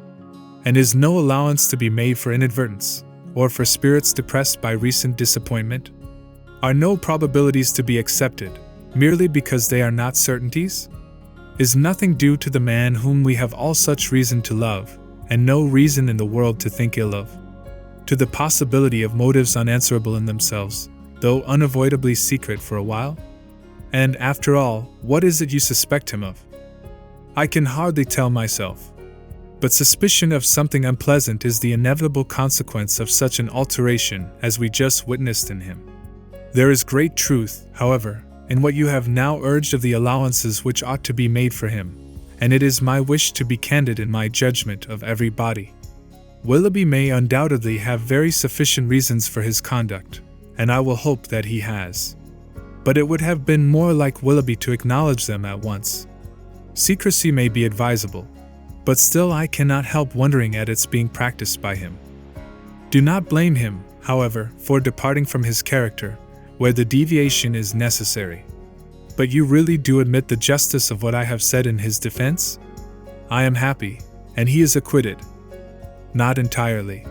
And is no allowance to be made for inadvertence, or for spirits depressed by recent disappointment? Are no probabilities to be accepted, merely because they are not certainties? Is nothing due to the man whom we have all such reason to love, and no reason in the world to think ill of? To the possibility of motives unanswerable in themselves, though unavoidably secret for a while? And after all, what is it you suspect him of? I can hardly tell myself. But suspicion of something unpleasant is the inevitable consequence of such an alteration as we just witnessed in him. There is great truth, however, in what you have now urged of the allowances which ought to be made for him, and it is my wish to be candid in my judgment of every body. Willoughby may undoubtedly have very sufficient reasons for his conduct, and I will hope that he has. But it would have been more like Willoughby to acknowledge them at once. Secrecy may be advisable, but still I cannot help wondering at its being practiced by him. Do not blame him, however, for departing from his character, where the deviation is necessary. But you really do admit the justice of what I have said in his defense? I am happy, and he is acquitted. Not entirely.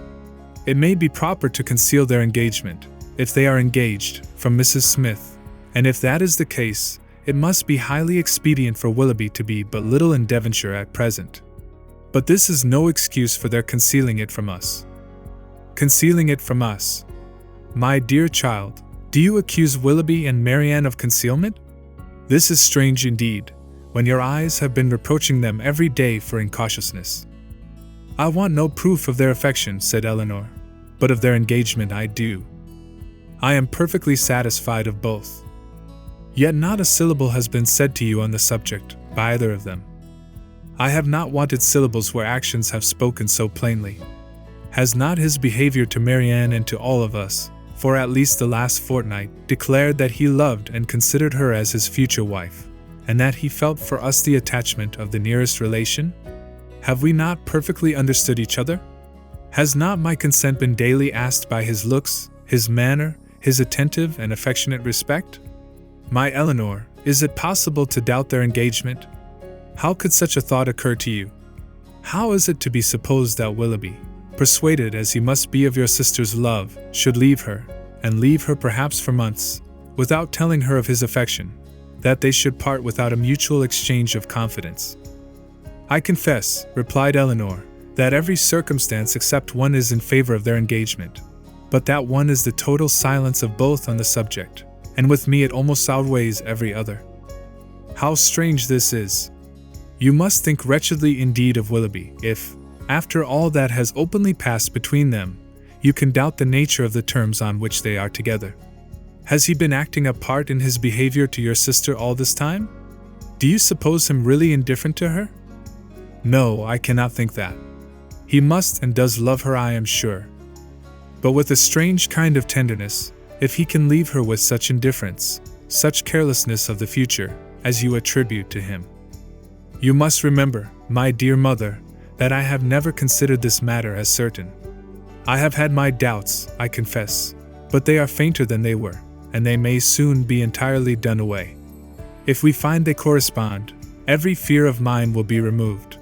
It may be proper to conceal their engagement, if they are engaged, from Mrs. Smith, and if that is the case, it must be highly expedient for Willoughby to be but little in Devonshire at present. But this is no excuse for their concealing it from us. Concealing it from us? My dear child, do you accuse Willoughby and Marianne of concealment? This is strange indeed, when your eyes have been reproaching them every day for incautiousness. I want no proof of their affection, said Elinor, but of their engagement I do. I am perfectly satisfied of both. Yet not a syllable has been said to you on the subject, by either of them. I have not wanted syllables where actions have spoken so plainly. Has not his behavior to Marianne and to all of us, for at least the last fortnight, declared that he loved and considered her as his future wife, and that he felt for us the attachment of the nearest relation? Have we not perfectly understood each other? Has not my consent been daily asked by his looks, his manner, his attentive and affectionate respect? My Elinor, is it possible to doubt their engagement? How could such a thought occur to you? How is it to be supposed that Willoughby, persuaded as he must be of your sister's love, should leave her, and leave her perhaps for months, without telling her of his affection, that they should part without a mutual exchange of confidence? I confess, replied Elinor, that every circumstance except one is in favor of their engagement, but that one is the total silence of both on the subject, and with me it almost outweighs every other. How strange this is! You must think wretchedly indeed of Willoughby, if, after all that has openly passed between them, you can doubt the nature of the terms on which they are together. Has he been acting a part in his behavior to your sister all this time? Do you suppose him really indifferent to her? No, I cannot think that. He must and does love her, I am sure. But with a strange kind of tenderness, if he can leave her with such indifference, such carelessness of the future, as you attribute to him. You must remember, my dear mother, that I have never considered this matter as certain. I have had my doubts, I confess, but they are fainter than they were, and they may soon be entirely done away. If we find they correspond, every fear of mine will be removed.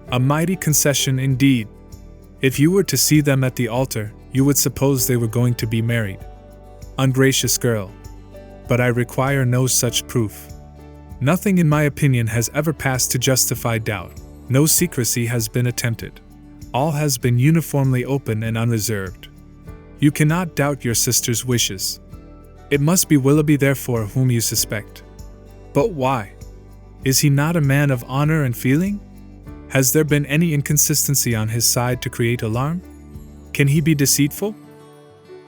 A mighty concession indeed. If you were to see them at the altar, you would suppose they were going to be married. Ungracious girl. But I require no such proof. Nothing in my opinion has ever passed to justify doubt. No secrecy has been attempted. All has been uniformly open and unreserved. You cannot doubt your sister's wishes. It must be Willoughby therefore whom you suspect. But why? Is he not a man of honor and feeling? Has there been any inconsistency on his side to create alarm? Can he be deceitful?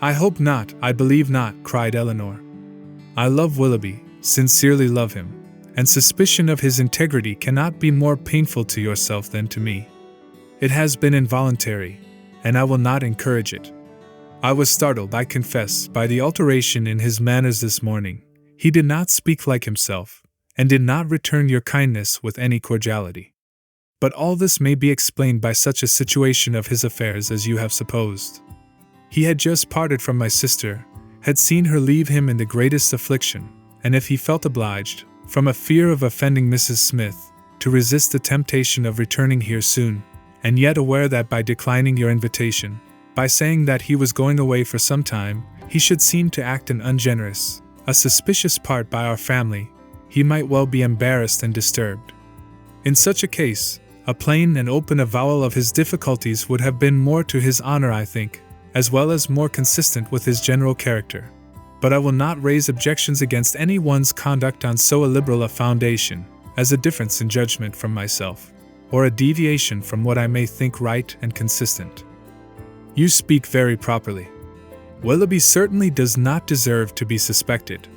I hope not, I believe not, cried Elinor. I love Willoughby, sincerely love him, and suspicion of his integrity cannot be more painful to yourself than to me. It has been involuntary, and I will not encourage it. I was startled, I confess, by the alteration in his manners this morning. He did not speak like himself, and did not return your kindness with any cordiality. But all this may be explained by such a situation of his affairs as you have supposed. He had just parted from my sister, had seen her leave him in the greatest affliction, and if he felt obliged, from a fear of offending Mrs. Smith, to resist the temptation of returning here soon, and yet aware that by declining your invitation, by saying that he was going away for some time, he should seem to act an ungenerous, a suspicious part by our family, he might well be embarrassed and disturbed. In such a case, a plain and open avowal of his difficulties would have been more to his honor, I think, as well as more consistent with his general character. But I will not raise objections against any one's conduct on so illiberal a foundation, as a difference in judgment from myself, or a deviation from what I may think right and consistent. You speak very properly. Willoughby certainly does not deserve to be suspected.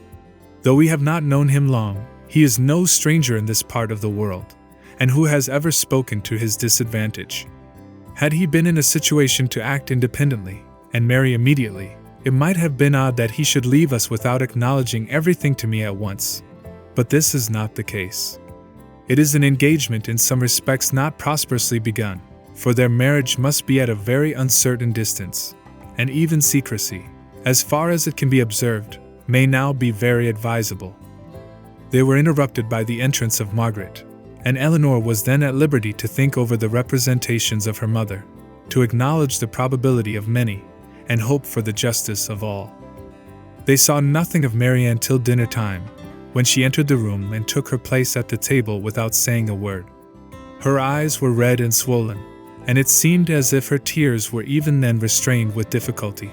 Though we have not known him long, he is no stranger in this part of the world, and who has ever spoken to his disadvantage? Had he been in a situation to act independently, and marry immediately, it might have been odd that he should leave us without acknowledging everything to me at once. But this is not the case. It is an engagement in some respects not prosperously begun, for their marriage must be at a very uncertain distance, and even secrecy, as far as it can be observed, may now be very advisable. They were interrupted by the entrance of Margaret, and Elinor was then at liberty to think over the representations of her mother, to acknowledge the probability of many, and hope for the justice of all. They saw nothing of Marianne till dinner time, when she entered the room and took her place at the table without saying a word. Her eyes were red and swollen, and it seemed as if her tears were even then restrained with difficulty.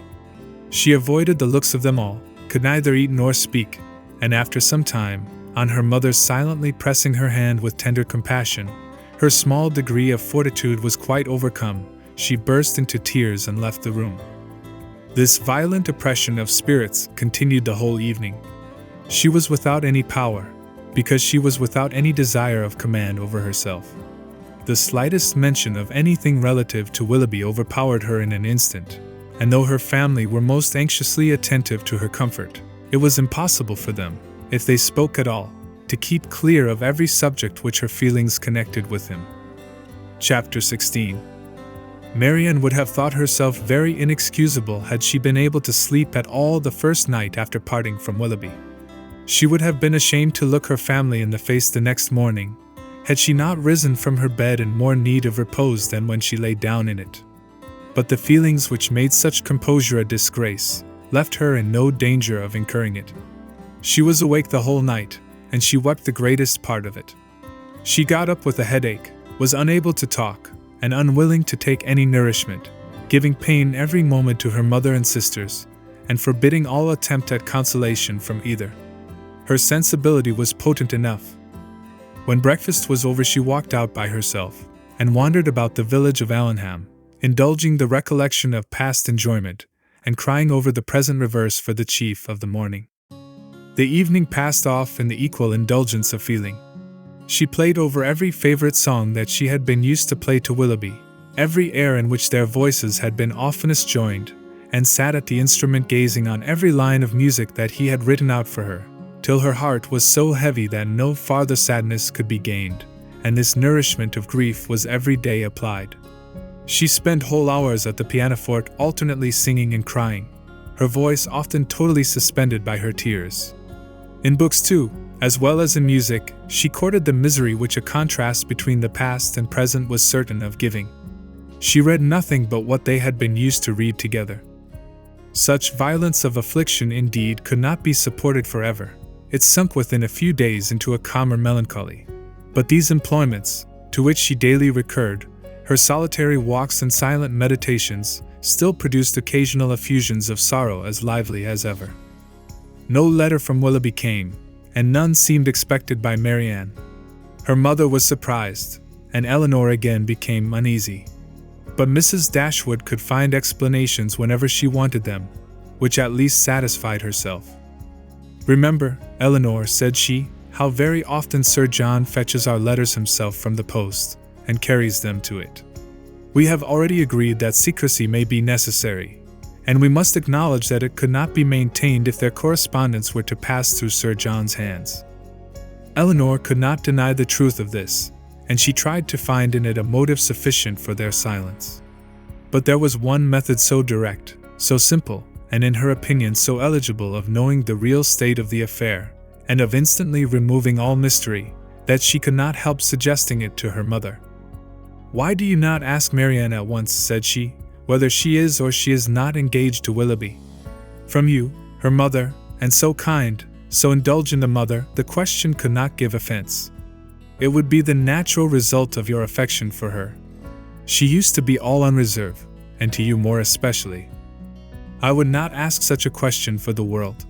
She avoided the looks of them all, could neither eat nor speak, and after some time, on her mother silently pressing her hand with tender compassion, her small degree of fortitude was quite overcome, she burst into tears and left the room. This violent oppression of spirits continued the whole evening. She was without any power, because she was without any desire of command over herself. The slightest mention of anything relative to Willoughby overpowered her in an instant, and though her family were most anxiously attentive to her comfort, it was impossible for them, if they spoke at all, to keep clear of every subject which her feelings connected with him. Chapter 16. Marianne would have thought herself very inexcusable had she been able to sleep at all the first night after parting from Willoughby. She would have been ashamed to look her family in the face the next morning, had she not risen from her bed in more need of repose than when she lay down in it. But the feelings which made such composure a disgrace left her in no danger of incurring it. She was awake the whole night, and she wept the greatest part of it. She got up with a headache, was unable to talk, and unwilling to take any nourishment, giving pain every moment to her mother and sisters, and forbidding all attempt at consolation from either. Her sensibility was potent enough. When breakfast was over, she walked out by herself, and wandered about the village of Allenham, indulging the recollection of past enjoyment, and crying over the present reverse for the chief of the morning. The evening passed off in the equal indulgence of feeling. She played over every favorite song that she had been used to play to Willoughby, every air in which their voices had been oftenest joined, and sat at the instrument gazing on every line of music that he had written out for her, till her heart was so heavy that no farther sadness could be gained, and this nourishment of grief was every day applied. She spent whole hours at the pianoforte alternately singing and crying, her voice often totally suspended by her tears. In books too, as well as in music, she courted the misery which a contrast between the past and present was certain of giving. She read nothing but what they had been used to read together. Such violence of affliction indeed could not be supported forever. It sunk within a few days into a calmer melancholy. But these employments, to which she daily recurred, her solitary walks and silent meditations, still produced occasional effusions of sorrow as lively as ever. No letter from Willoughby came, and none seemed expected by Marianne. Her mother was surprised, and Elinor again became uneasy. But Mrs. Dashwood could find explanations whenever she wanted them, which at least satisfied herself. "Remember, Elinor," said she, "how very often Sir John fetches our letters himself from the post, and carries them to it. We have already agreed that secrecy may be necessary, and we must acknowledge that it could not be maintained if their correspondence were to pass through Sir John's hands." Elinor could not deny the truth of this, and she tried to find in it a motive sufficient for their silence. But there was one method so direct, so simple, and in her opinion so eligible of knowing the real state of the affair, and of instantly removing all mystery, that she could not help suggesting it to her mother. "Why do you not ask Marianne at once," said she, "whether she is or she is not engaged to Willoughby? From you, her mother, and so kind, so indulgent a mother, the question could not give offense. It would be the natural result of your affection for her. She used to be all unreserve, and to you more especially. I would not ask such a question for the world.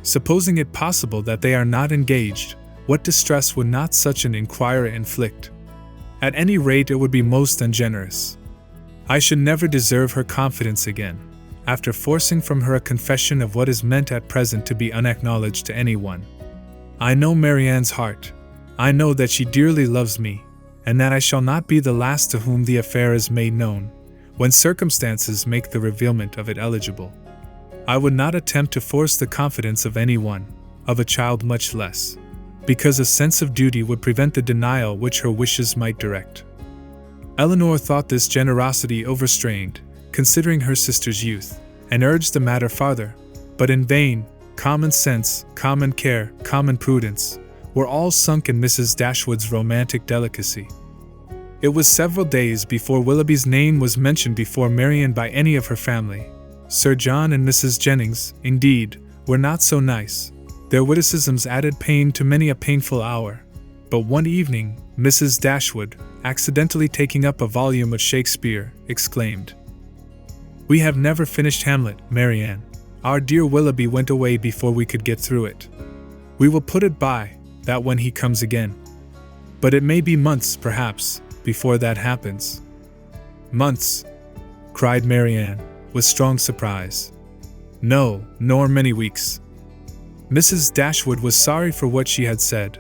Supposing it possible that they are not engaged, what distress would not such an inquiry inflict? At any rate, it would be most ungenerous. I should never deserve her confidence again, after forcing from her a confession of what is meant at present to be unacknowledged to anyone. I know Marianne's heart. I know that she dearly loves me, and that I shall not be the last to whom the affair is made known, when circumstances make the revealment of it eligible. I would not attempt to force the confidence of anyone, of a child much less, because a sense of duty would prevent the denial which her wishes might direct." Elinor thought this generosity overstrained, considering her sister's youth, and urged the matter farther, but in vain. Common sense, common care, common prudence were all sunk in Mrs. Dashwood's romantic delicacy. It was several days before Willoughby's name was mentioned before Marianne by any of her family. Sir John and Mrs. Jennings, indeed, were not so nice. Their witticisms added pain to many a painful hour. But one evening, Mrs. Dashwood, accidentally taking up a volume of Shakespeare, exclaimed, "We have never finished Hamlet, Marianne. Our dear Willoughby went away before we could get through it. We will put it by that when he comes again. But it may be months, perhaps, before that happens." "Months?" cried Marianne, with strong surprise. "No, nor many weeks." Mrs. Dashwood was sorry for what she had said,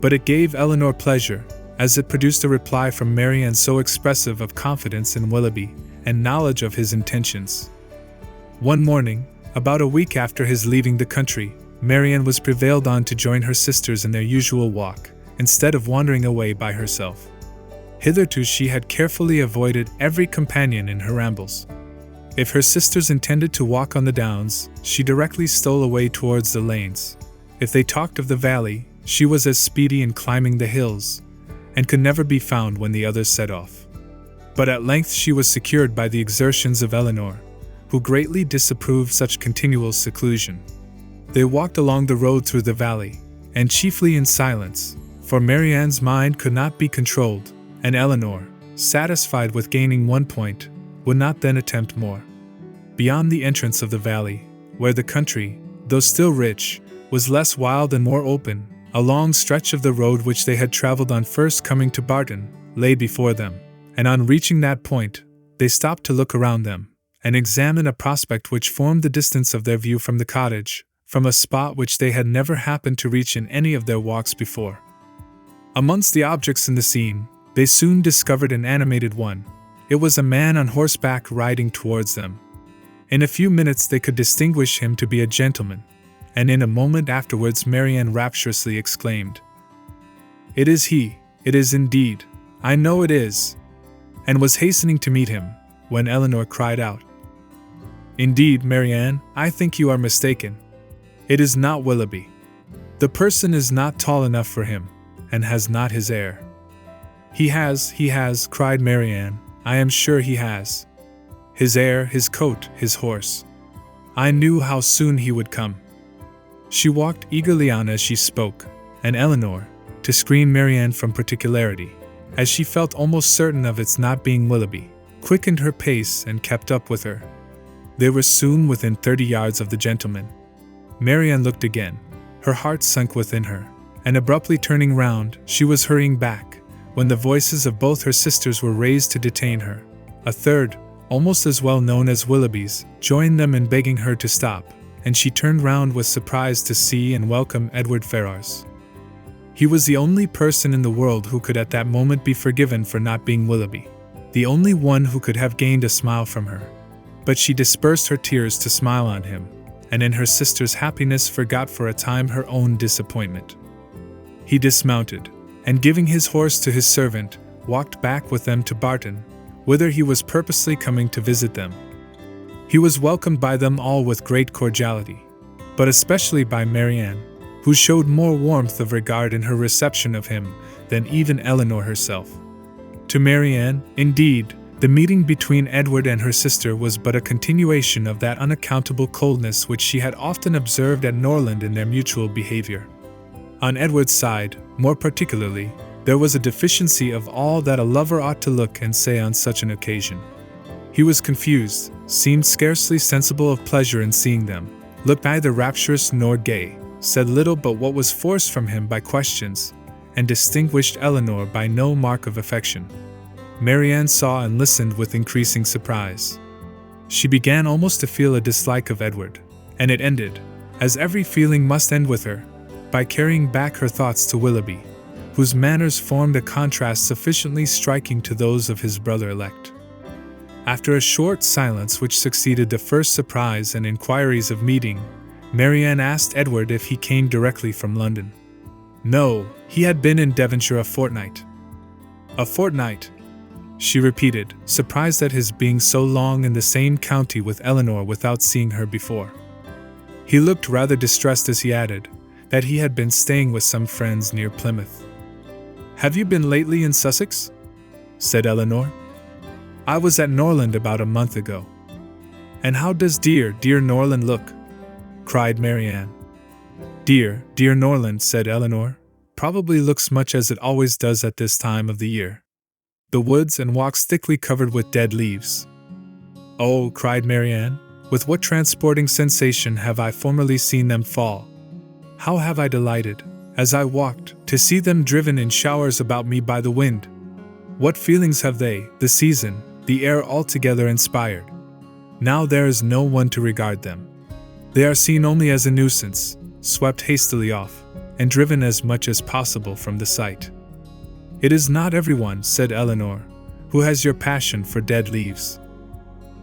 but it gave Elinor pleasure, as it produced a reply from Marianne so expressive of confidence in Willoughby, and knowledge of his intentions. One morning, about a week after his leaving the country, Marianne was prevailed on to join her sisters in their usual walk, instead of wandering away by herself. Hitherto she had carefully avoided every companion in her rambles. If her sisters intended to walk on the downs, she directly stole away towards the lanes. If they talked of the valley, she was as speedy in climbing the hills, and could never be found when the others set off. But at length she was secured by the exertions of Elinor, who greatly disapproved such continual seclusion. They walked along the road through the valley, and chiefly in silence, for Marianne's mind could not be controlled, and Elinor, satisfied with gaining one point, would not then attempt more. Beyond the entrance of the valley, where the country, though still rich, was less wild and more open, a long stretch of the road which they had travelled on first coming to Barton lay before them, and on reaching that point, they stopped to look around them, and examine a prospect which formed the distance of their view from the cottage, from a spot which they had never happened to reach in any of their walks before. Amongst the objects in the scene, they soon discovered an animated one. It was a man on horseback riding towards them. In a few minutes they could distinguish him to be a gentleman, and in a moment afterwards Marianne rapturously exclaimed, "It is he, it is indeed, I know it is," and was hastening to meet him, when Elinor cried out, "Indeed, Marianne, I think you are mistaken. It is not Willoughby. The person is not tall enough for him, and has not his air." He has, cried Marianne, "I am sure he has. His air, his coat, his horse. I knew how soon he would come." She walked eagerly on as she spoke, and Elinor, to screen Marianne from particularity, as she felt almost certain of its not being Willoughby, quickened her pace and kept up with her. They were soon within 30 yards of the gentleman. Marianne looked again, her heart sunk within her, and abruptly turning round, she was hurrying back, when the voices of both her sisters were raised to detain her. A third, almost as well known as Willoughby's, joined them in begging her to stop, and she turned round with surprise to see and welcome Edward Ferrars. He was the only person in the world who could at that moment be forgiven for not being Willoughby, the only one who could have gained a smile from her. But she dispersed her tears to smile on him, and in her sister's happiness forgot for a time her own disappointment. He dismounted, and giving his horse to his servant, walked back with them to Barton, whither he was purposely coming to visit them. He was welcomed by them all with great cordiality, but especially by Marianne, who showed more warmth of regard in her reception of him than even Elinor herself. To Marianne, indeed, the meeting between Edward and her sister was but a continuation of that unaccountable coldness which she had often observed at Norland in their mutual behavior. On Edward's side, more particularly, there was a deficiency of all that a lover ought to look and say on such an occasion. He was confused, seemed scarcely sensible of pleasure in seeing them, looked neither rapturous nor gay, said little but what was forced from him by questions, and distinguished Elinor by no mark of affection. Marianne saw and listened with increasing surprise. She began almost to feel a dislike of Edward, and it ended, as every feeling must end with her, by carrying back her thoughts to Willoughby, whose manners formed a contrast sufficiently striking to those of his brother-elect. After a short silence which succeeded the first surprise and inquiries of meeting, Marianne asked Edward if he came directly from London. No, he had been in Devonshire a fortnight. A fortnight, she repeated, surprised at his being so long in the same county with Elinor without seeing her before. He looked rather distressed as he added, that he had been staying with some friends near Plymouth. Have you been lately in Sussex? Said Elinor. I was at Norland about a month ago. And how does dear Norland look? Cried Marianne. Dear Norland, said Elinor, probably looks much as it always does at this time of the year. The woods and walks thickly covered with dead leaves. Oh, cried Marianne, with what transporting sensation have I formerly seen them fall! How have I delighted, as I walked, to see them driven in showers about me by the wind! What feelings have they, the season, the air altogether inspired! Now there is no one to regard them. They are seen only as a nuisance, swept hastily off, and driven as much as possible from the sight. It is not everyone, said Elinor, who has your passion for dead leaves.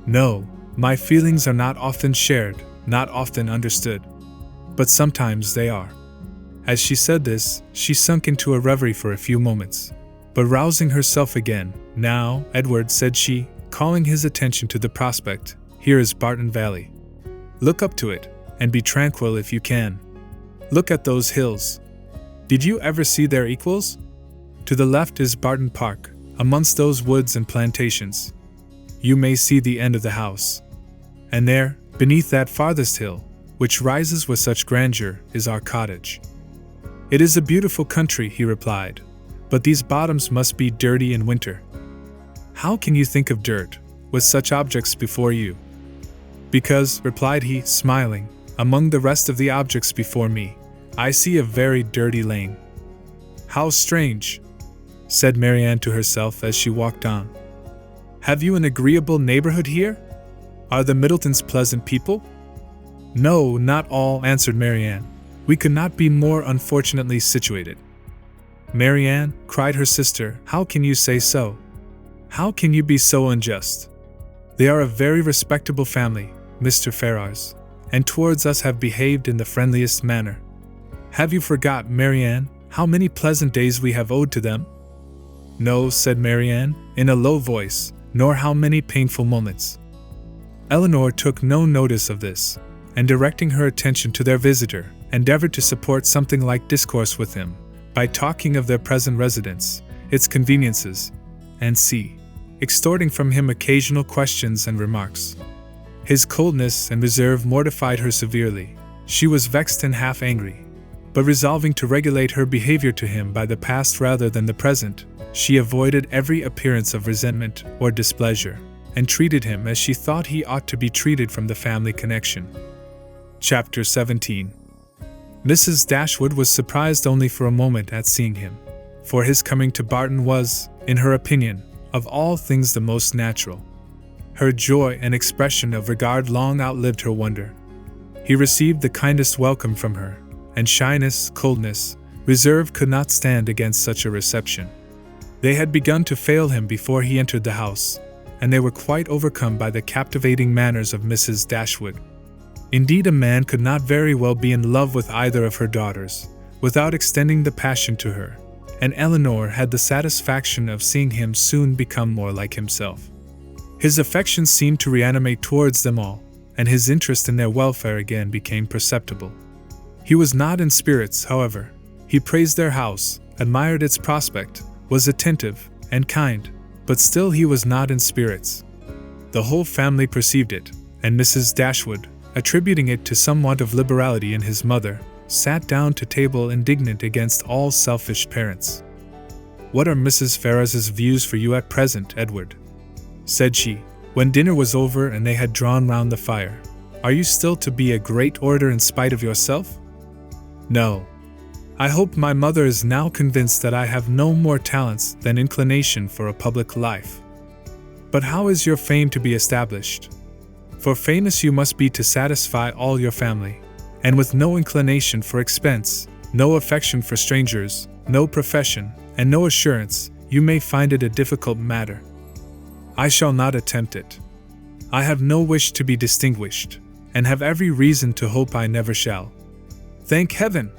No, my feelings are not often shared, not often understood. But sometimes they are. As she said this, she sunk into a reverie for a few moments. But rousing herself again, now, Edward, said she, calling his attention to the prospect, here is Barton Valley. Look up to it, and be tranquil if you can. Look at those hills. Did you ever see their equals? To the left is Barton Park, amongst those woods and plantations. You may see the end of the house. And there, beneath that farthest hill, which rises with such grandeur, is our cottage. It is a beautiful country, he replied, but these bottoms must be dirty in winter. How can you think of dirt, with such objects before you? Because, replied he, smiling, among the rest of the objects before me, I see a very dirty lane. How strange, said Marianne to herself as she walked on. Have you an agreeable neighborhood here? Are the Middletons pleasant people? No, not all, answered Marianne. We could not be more unfortunately situated. Marianne, cried her sister, how can you say so? How can you be so unjust? They are a very respectable family, Mr. Ferrars, and towards us have behaved in the friendliest manner. Have you forgot, Marianne, how many pleasant days we have owed to them? No, said Marianne, in a low voice, nor how many painful moments. Elinor took no notice of this, and directing her attention to their visitor, endeavored to support something like discourse with him, by talking of their present residence, its conveniences, and extorting from him occasional questions and remarks. His coldness and reserve mortified her severely. She was vexed and half angry, but resolving to regulate her behavior to him by the past rather than the present, she avoided every appearance of resentment or displeasure, and treated him as she thought he ought to be treated from the family connection. Chapter 17. Mrs. Dashwood was surprised only for a moment at seeing him, for his coming to Barton was, in her opinion, of all things the most natural. Her joy and expression of regard long outlived her wonder. He received the kindest welcome from her, and shyness, coldness, reserve could not stand against such a reception. They had begun to fail him before he entered the house, and they were quite overcome by the captivating manners of Mrs. Dashwood. Indeed, a man could not very well be in love with either of her daughters, without extending the passion to her, and Elinor had the satisfaction of seeing him soon become more like himself. His affection seemed to reanimate towards them all, and his interest in their welfare again became perceptible. He was not in spirits, however. He praised their house, admired its prospect, was attentive and kind, but still he was not in spirits. The whole family perceived it, and Mrs. Dashwood, attributing it to some want of liberality in his mother, sat down to table indignant against all selfish parents. "What are Mrs. Ferrars's views for you at present, Edward?" said she, when dinner was over and they had drawn round the fire. "Are you still to be a great orator in spite of yourself?" "No. I hope my mother is now convinced that I have no more talents than inclination for a public life. But how is your fame to be established? For famous you must be to satisfy all your family, and with no inclination for expense, no affection for strangers, no profession, and no assurance, you may find it a difficult matter. I shall not attempt it. I have no wish to be distinguished, and have every reason to hope I never shall. Thank heaven!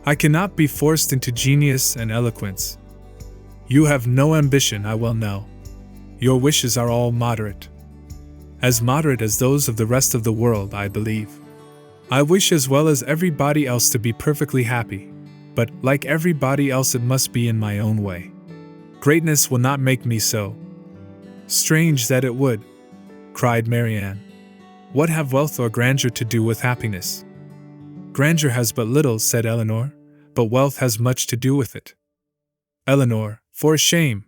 I cannot be forced into genius and eloquence. You have no ambition, I well know. Your wishes are all moderate. As moderate as those of the rest of the world, I believe. I wish as well as everybody else to be perfectly happy, but like everybody else it must be in my own way. Greatness will not make me so." "Strange that it would," cried Marianne. "What have wealth or grandeur to do with happiness?" "Grandeur has but little," said Elinor, "but wealth has much to do with it." "Elinor, for shame,"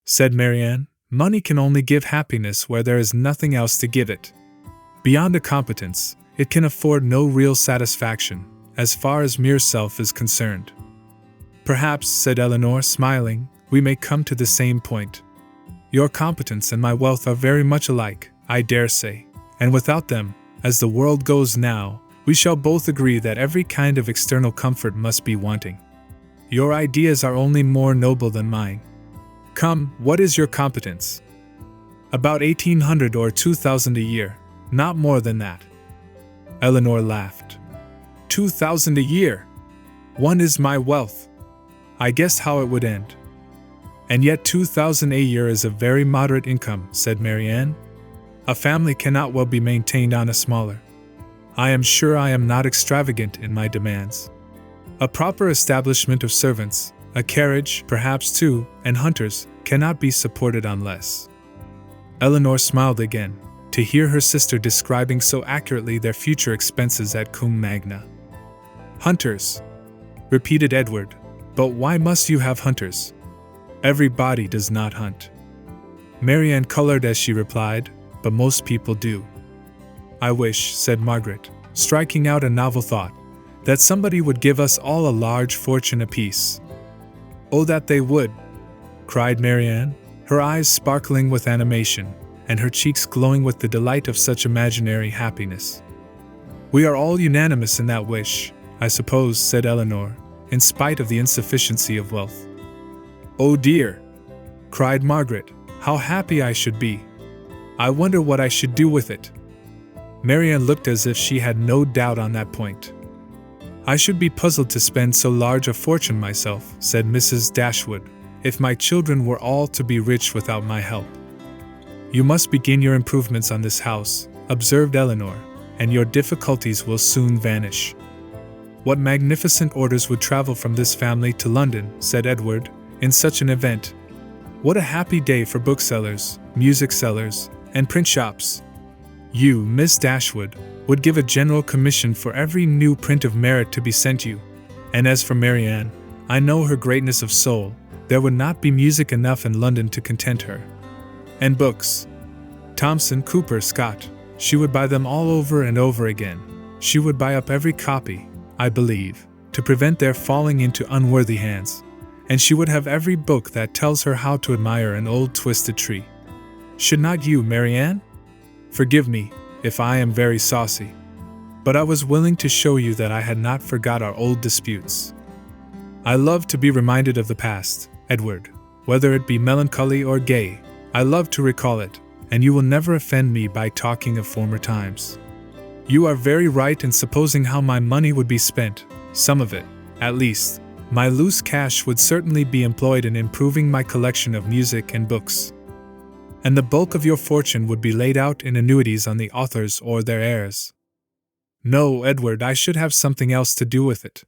said Marianne. "Money can only give happiness where there is nothing else to give it. Beyond a competence, it can afford no real satisfaction, as far as mere self is concerned." "Perhaps," said Elinor, smiling, "we may come to the same point. Your competence and my wealth are very much alike, I dare say, and without them, as the world goes now, we shall both agree that every kind of external comfort must be wanting. Your ideas are only more noble than mine. Come, what is your competence?" "About 1,800 or 2,000 a year, not more than that." Elinor laughed. 2,000 a year! One is my wealth. I guessed how it would end. "And yet 2,000 a year is a very moderate income," said Marianne. "A family cannot well be maintained on a smaller. I am sure I am not extravagant in my demands. A proper establishment of servants, a carriage, perhaps two, and hunters, cannot be supported on less." Elinor smiled again, to hear her sister describing so accurately their future expenses at Cum Magna. "Hunters," repeated Edward, "but why must you have hunters? Everybody does not hunt." Marianne colored as she replied, "But most people do." "I wish," said Margaret, striking out a novel thought, "that somebody would give us all a large fortune apiece." "Oh, that they would!" cried Marianne, her eyes sparkling with animation, and her cheeks glowing with the delight of such imaginary happiness. "We are all unanimous in that wish, I suppose," said Elinor, "in spite of the insufficiency of wealth." "Oh dear!" cried Margaret, "how happy I should be! I wonder what I should do with it." Marianne looked as if she had no doubt on that point. "I should be puzzled to spend so large a fortune myself," said Mrs. Dashwood, "if my children were all to be rich without my help." "You must begin your improvements on this house," observed Elinor, "and your difficulties will soon vanish." "What magnificent orders would travel from this family to London," said Edward, "in such an event. What a happy day for booksellers, music sellers, and print shops. You, Miss Dashwood, would give a general commission for every new print of merit to be sent you, and as for Marianne, I know her greatness of soul, there would not be music enough in London to content her. And books. Thomson, Cooper, Scott, she would buy them all over and over again. She would buy up every copy, I believe, to prevent their falling into unworthy hands, and she would have every book that tells her how to admire an old twisted tree. Should not you, Marianne? Forgive me, if I am very saucy." but I was willing to show you that I had not forgot our old disputes. I love to be reminded of the past, Edward, whether it be melancholy or gay. I love to recall it, and you will never offend me by talking of former times. You are very right in supposing how my money would be spent, some of it, at least. My loose cash would certainly be employed in improving my collection of music and books. And the bulk of your fortune would be laid out in annuities on the authors or their heirs. No, Edward, I should have something else to do with it.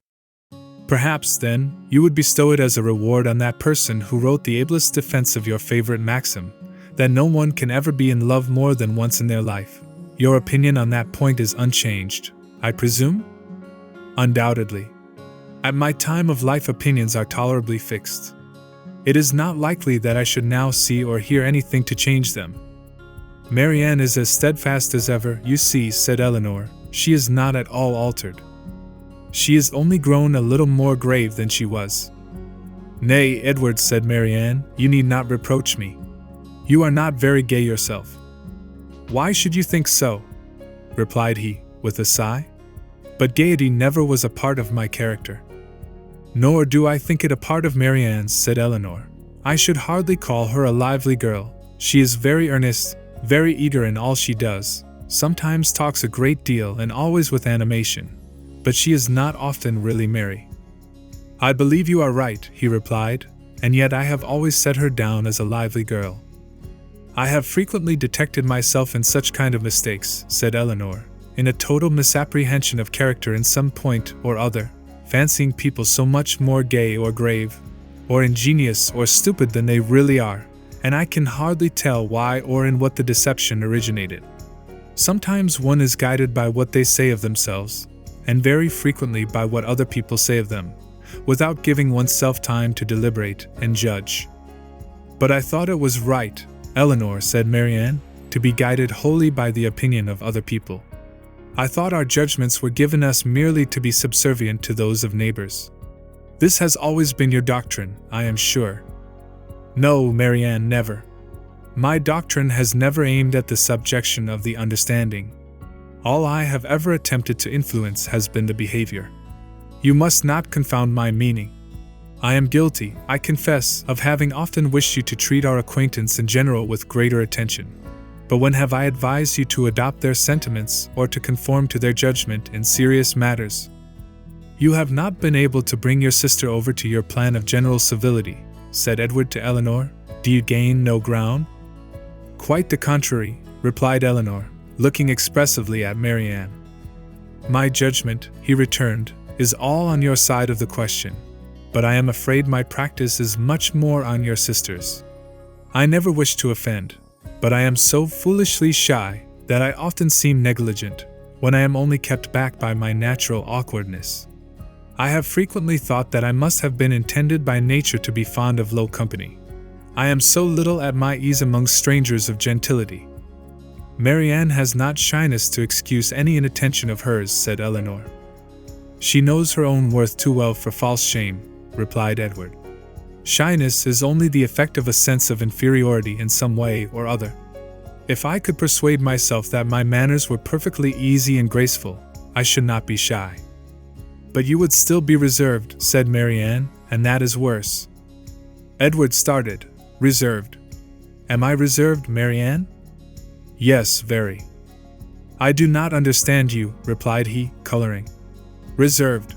Perhaps, then, you would bestow it as a reward on that person who wrote the ablest defense of your favorite maxim, that no one can ever be in love more than once in their life. Your opinion on that point is unchanged, I presume? Undoubtedly. At my time of life, opinions are tolerably fixed. It is not likely that I should now see or hear anything to change them. Marianne is as steadfast as ever, you see, said Elinor. She is not at all altered. She is only grown a little more grave than she was. Nay, Edward, said Marianne, you need not reproach me. You are not very gay yourself. Why should you think so? Replied he, with a sigh. But gaiety never was a part of my character. Nor do I think it a part of Marianne's, said Elinor. I should hardly call her a lively girl. She is very earnest, very eager in all she does, sometimes talks a great deal and always with animation, but she is not often really merry. I believe you are right, he replied, and yet I have always set her down as a lively girl. I have frequently detected myself in such kind of mistakes, said Elinor, in a total misapprehension of character in some point or other, fancying people so much more gay or grave, or ingenious or stupid than they really are, and I can hardly tell why or in what the deception originated. Sometimes one is guided by what they say of themselves, and very frequently by what other people say of them, without giving oneself time to deliberate and judge. But I thought it was right, Elinor, said Marianne, to be guided wholly by the opinion of other people. I thought our judgments were given us merely to be subservient to those of neighbors. This has always been your doctrine, I am sure. No, Marianne, never. My doctrine has never aimed at the subjection of the understanding. All I have ever attempted to influence has been the behavior. You must not confound my meaning. I am guilty, I confess, of having often wished you to treat our acquaintance in general with greater attention. But when have I advised you to adopt their sentiments or to conform to their judgment in serious matters? You have not been able to bring your sister over to your plan of general civility, said Edward to Elinor. Do you gain no ground? Quite the contrary, replied Elinor, looking expressively at Marianne. My judgment, he returned, is all on your side of the question, but I am afraid my practice is much more on your sister's. I never wish to offend, but I am so foolishly shy that I often seem negligent, when I am only kept back by my natural awkwardness. I have frequently thought that I must have been intended by nature to be fond of low company. I am so little at my ease among strangers of gentility. Marianne has not shyness to excuse any inattention of hers, said Elinor. She knows her own worth too well for false shame, replied Edward. Shyness is only the effect of a sense of inferiority in some way or other. If I could persuade myself that my manners were perfectly easy and graceful, I should not be shy. But you would still be reserved, said Marianne, and that is worse. Edward started. Reserved. Am I reserved, Marianne? Yes, very. I do not understand you, replied he, coloring. Reserved.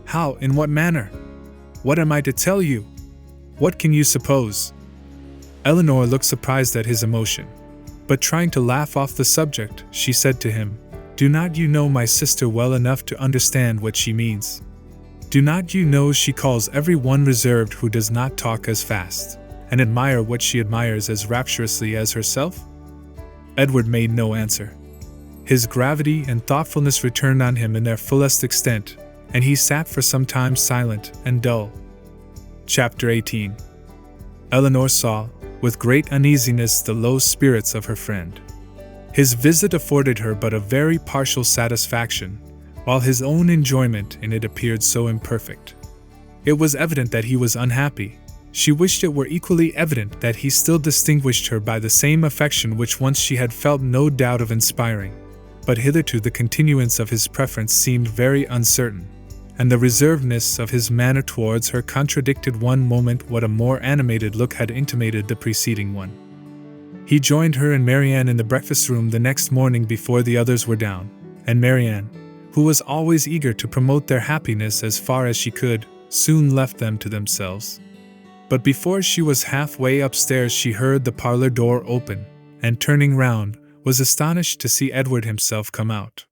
How, in what manner? What am I to tell you? What can you suppose? Elinor looked surprised at his emotion, but trying to laugh off the subject, she said to him, Do not you know my sister well enough to understand what she means? Do not you know she calls every one reserved who does not talk as fast, and admire what she admires as rapturously as herself? Edward made no answer. His gravity and thoughtfulness returned on him in their fullest extent, and he sat for some time silent and dull. Chapter 18. Elinor saw, with great uneasiness, the low spirits of her friend. His visit afforded her but a very partial satisfaction, while his own enjoyment in it appeared so imperfect. It was evident that he was unhappy. She wished it were equally evident that he still distinguished her by the same affection which once she had felt no doubt of inspiring. but hitherto the continuance of his preference seemed very uncertain, and the reservedness of his manner towards her contradicted one moment what a more animated look had intimated the preceding one. He joined her and Marianne in the breakfast room the next morning before the others were down, and Marianne, who was always eager to promote their happiness as far as she could, soon left them to themselves. But before she was halfway upstairs she heard the parlor door open, and turning round, was astonished to see Edward himself come out.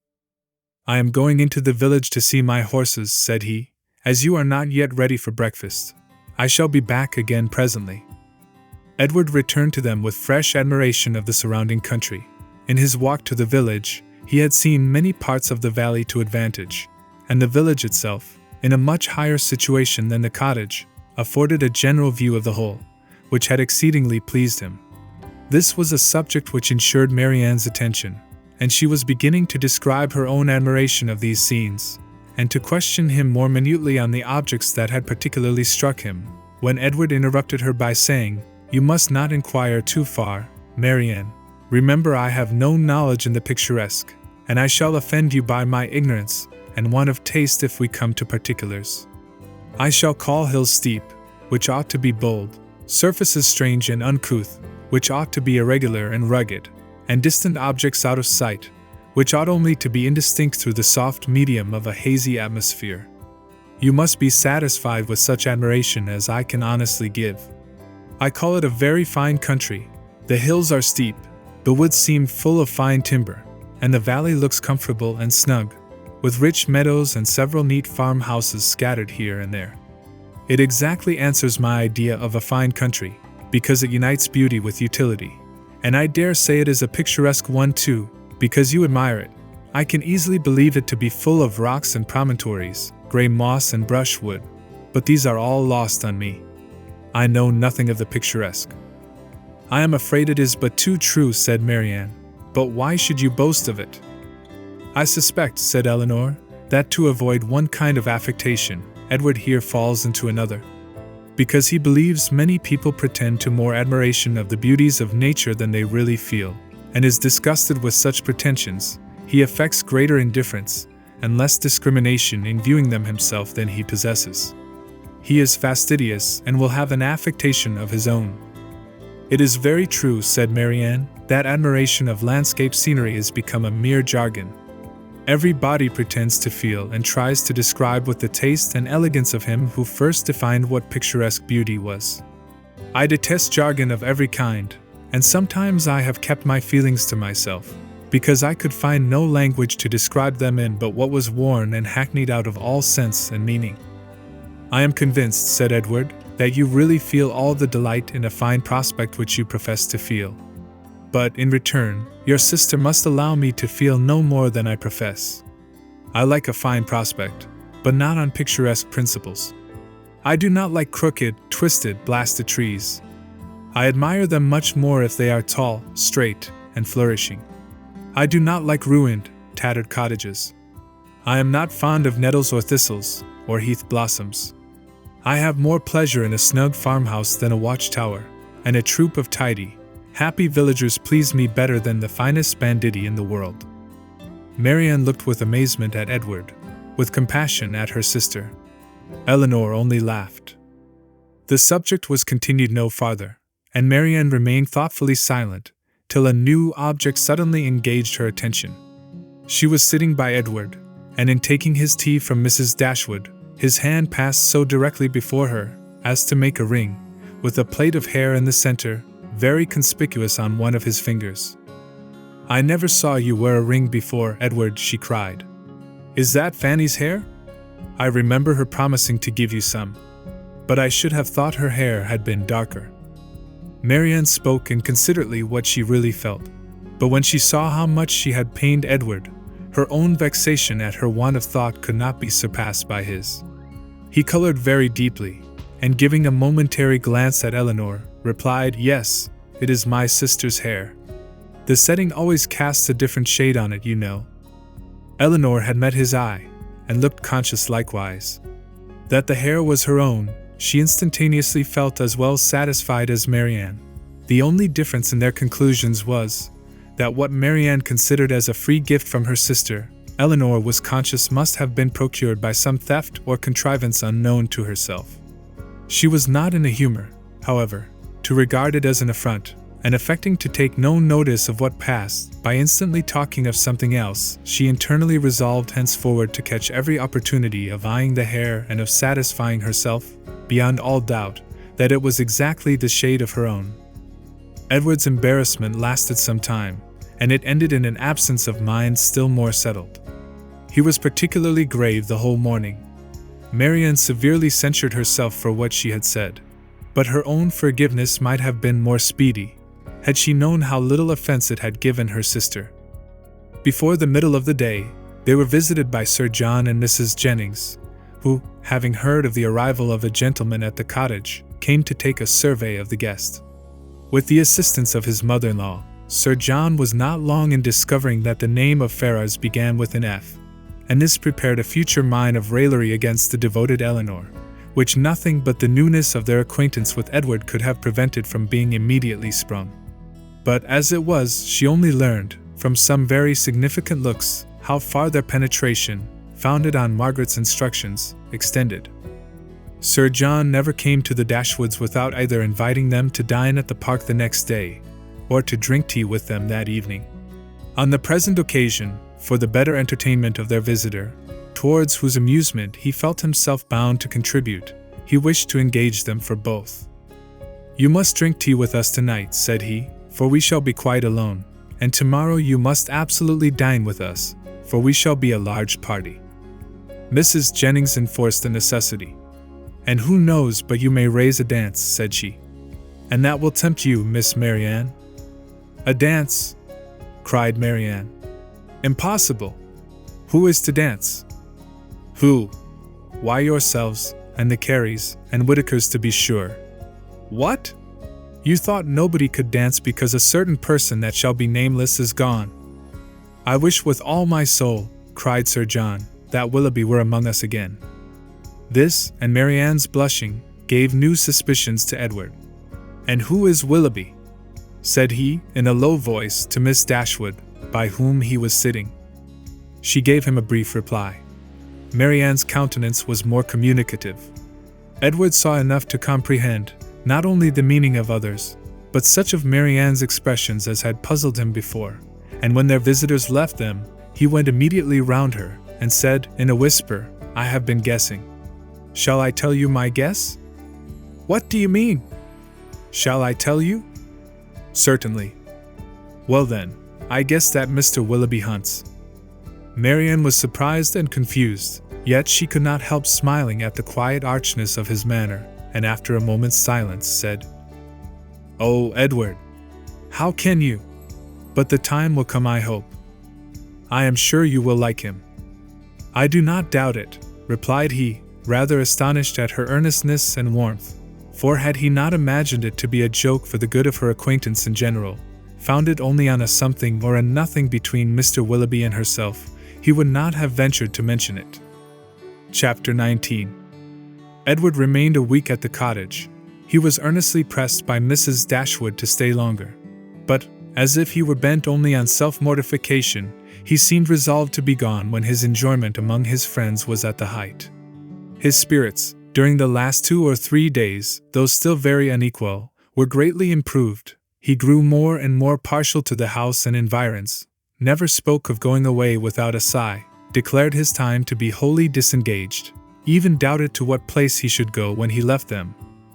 "I am going into the village to see my horses," said he, "as you are not yet ready for breakfast. I shall be back again presently." Edward returned to them with fresh admiration of the surrounding country. In his walk to the village, he had seen many parts of the valley to advantage, and the village itself, in a much higher situation than the cottage, afforded a general view of the whole, which had exceedingly pleased him. This was a subject which ensured Marianne's attention, and she was beginning to describe her own admiration of these scenes, and to question him more minutely on the objects that had particularly struck him, when Edward interrupted her by saying, "You must not inquire too far, Marianne. Remember I have no knowledge in the picturesque, and I shall offend you by my ignorance and want of taste if we come to particulars. I shall call hills steep, which ought to be bold, surfaces strange and uncouth, which ought to be irregular and rugged, and distant objects out of sight, which ought only to be indistinct through the soft medium of a hazy atmosphere. You must be satisfied with such admiration as I can honestly give. I call it a very fine country. The hills are steep, the woods seem full of fine timber, and the valley looks comfortable and snug, with rich meadows and several neat farmhouses scattered here and there. It exactly answers my idea of a fine country, because it unites beauty with utility, and I dare say it is a picturesque one too, because you admire it. I can easily believe it to be full of rocks and promontories, grey moss and brushwood, but these are all lost on me. I know nothing of the picturesque." "I am afraid it is but too true," said Marianne, "but why should you boast of it?" "I suspect," said Elinor, "that to avoid one kind of affectation, Edward here falls into another. Because he believes many people pretend to more admiration of the beauties of nature than they really feel, and is disgusted with such pretensions, he affects greater indifference and less discrimination in viewing them himself than he possesses. He is fastidious and will have an affectation of his own." "It is very true," said Marianne, "that admiration of landscape scenery has become a mere jargon. Everybody pretends to feel and tries to describe with the taste and elegance of him who first defined what picturesque beauty was. I detest jargon of every kind, and sometimes I have kept my feelings to myself, because I could find no language to describe them in but what was worn and hackneyed out of all sense and meaning." "I am convinced," said Edward, "that you really feel all the delight in a fine prospect which you profess to feel. But, in return, your sister must allow me to feel no more than I profess. I like a fine prospect, but not on picturesque principles. I do not like crooked, twisted, blasted trees. I admire them much more if they are tall, straight, and flourishing. I do not like ruined, tattered cottages. I am not fond of nettles or thistles, or heath blossoms. I have more pleasure in a snug farmhouse than a watchtower, and a troop of tidy, happy villagers please me better than the finest banditti in the world." Marianne looked with amazement at Edward, with compassion at her sister. Elinor only laughed. The subject was continued no farther, and Marianne remained thoughtfully silent, till a new object suddenly engaged her attention. She was sitting by Edward, and in taking his tea from Mrs. Dashwood, his hand passed so directly before her as to make a ring, with a plait of hair in the center, very conspicuous on one of his fingers. "I never saw you wear a ring before, Edward," she cried. "Is that Fanny's hair? I remember her promising to give you some, but I should have thought her hair had been darker." Marianne spoke inconsiderately what she really felt, but when she saw how much she had pained Edward, her own vexation at her want of thought could not be surpassed by his. He colored very deeply, and giving a momentary glance at Elinor, replied, "Yes, it is my sister's hair. The setting always casts a different shade on it, you know." Elinor had met his eye, and looked conscious likewise. That the hair was her own, she instantaneously felt as well satisfied as Marianne. The only difference in their conclusions was, that what Marianne considered as a free gift from her sister, Elinor was conscious must have been procured by some theft or contrivance unknown to herself. She was not in a humor, however, to regard it as an affront, and affecting to take no notice of what passed, by instantly talking of something else, she internally resolved henceforward to catch every opportunity of eyeing the hair and of satisfying herself, beyond all doubt, that it was exactly the shade of her own. Edward's embarrassment lasted some time, and it ended in an absence of mind still more settled. He was particularly grave the whole morning. Marianne severely censured herself for what she had said, but her own forgiveness might have been more speedy, had she known how little offense it had given her sister. Before the middle of the day, they were visited by Sir John and Mrs. Jennings, who, having heard of the arrival of a gentleman at the cottage, came to take a survey of the guest. With the assistance of his mother-in-law, Sir John was not long in discovering that the name of Ferrars began with an F, and this prepared a future mine of raillery against the devoted Elinor, which nothing but the newness of their acquaintance with Edward could have prevented from being immediately sprung. But as it was, she only learned, from some very significant looks, how far their penetration, founded on Margaret's instructions, extended. Sir John never came to the Dashwoods without either inviting them to dine at the park the next day, or to drink tea with them that evening. On the present occasion, for the better entertainment of their visitor, towards whose amusement he felt himself bound to contribute, he wished to engage them for both. "You must drink tea with us tonight," said he, "for we shall be quite alone, and tomorrow you must absolutely dine with us, for we shall be a large party." Mrs. Jennings enforced the necessity. "And who knows but you may raise a dance," said she. "And that will tempt you, Miss Marianne." "A dance?" cried Marianne. "Impossible! Who is to dance?" "Who? Why, yourselves, and the Careys, and Whitakers to be sure." "What? You thought nobody could dance because a certain person that shall be nameless is gone." "I wish with all my soul," cried Sir John, "that Willoughby were among us again." This, and Marianne's blushing, gave new suspicions to Edward. "And who is Willoughby?" said he, in a low voice, to Miss Dashwood, by whom he was sitting. She gave him a brief reply. Marianne's countenance was more communicative. Edward saw enough to comprehend, not only the meaning of others, but such of Marianne's expressions as had puzzled him before, and when their visitors left them, he went immediately round her, and said, in a whisper, "I have been guessing. Shall I tell you my guess?" "What do you mean?" "Shall I tell you?" "Certainly." "Well then, I guess that Mr. Willoughby hunts." Marianne was surprised and confused, yet she could not help smiling at the quiet archness of his manner, and after a moment's silence said, "Oh, Edward, how can you? But the time will come, I hope. I am sure you will like him." "I do not doubt it," replied he, rather astonished at her earnestness and warmth, for had he not imagined it to be a joke for the good of her acquaintance in general, founded only on a something or a nothing between Mr. Willoughby and herself, he would not have ventured to mention it. Chapter 19. Edward remained a week at the cottage. He was earnestly pressed by Mrs. Dashwood to stay longer, but, as if he were bent only on self-mortification, he seemed resolved to be gone when his enjoyment among his friends was at the height. His spirits, during the last 2 or 3 days, though still very unequal, were greatly improved. He grew more and more partial to the house and environs, never spoke of going away without a sigh, declared his time to be wholly disengaged, even doubted to what place he should go when he left them,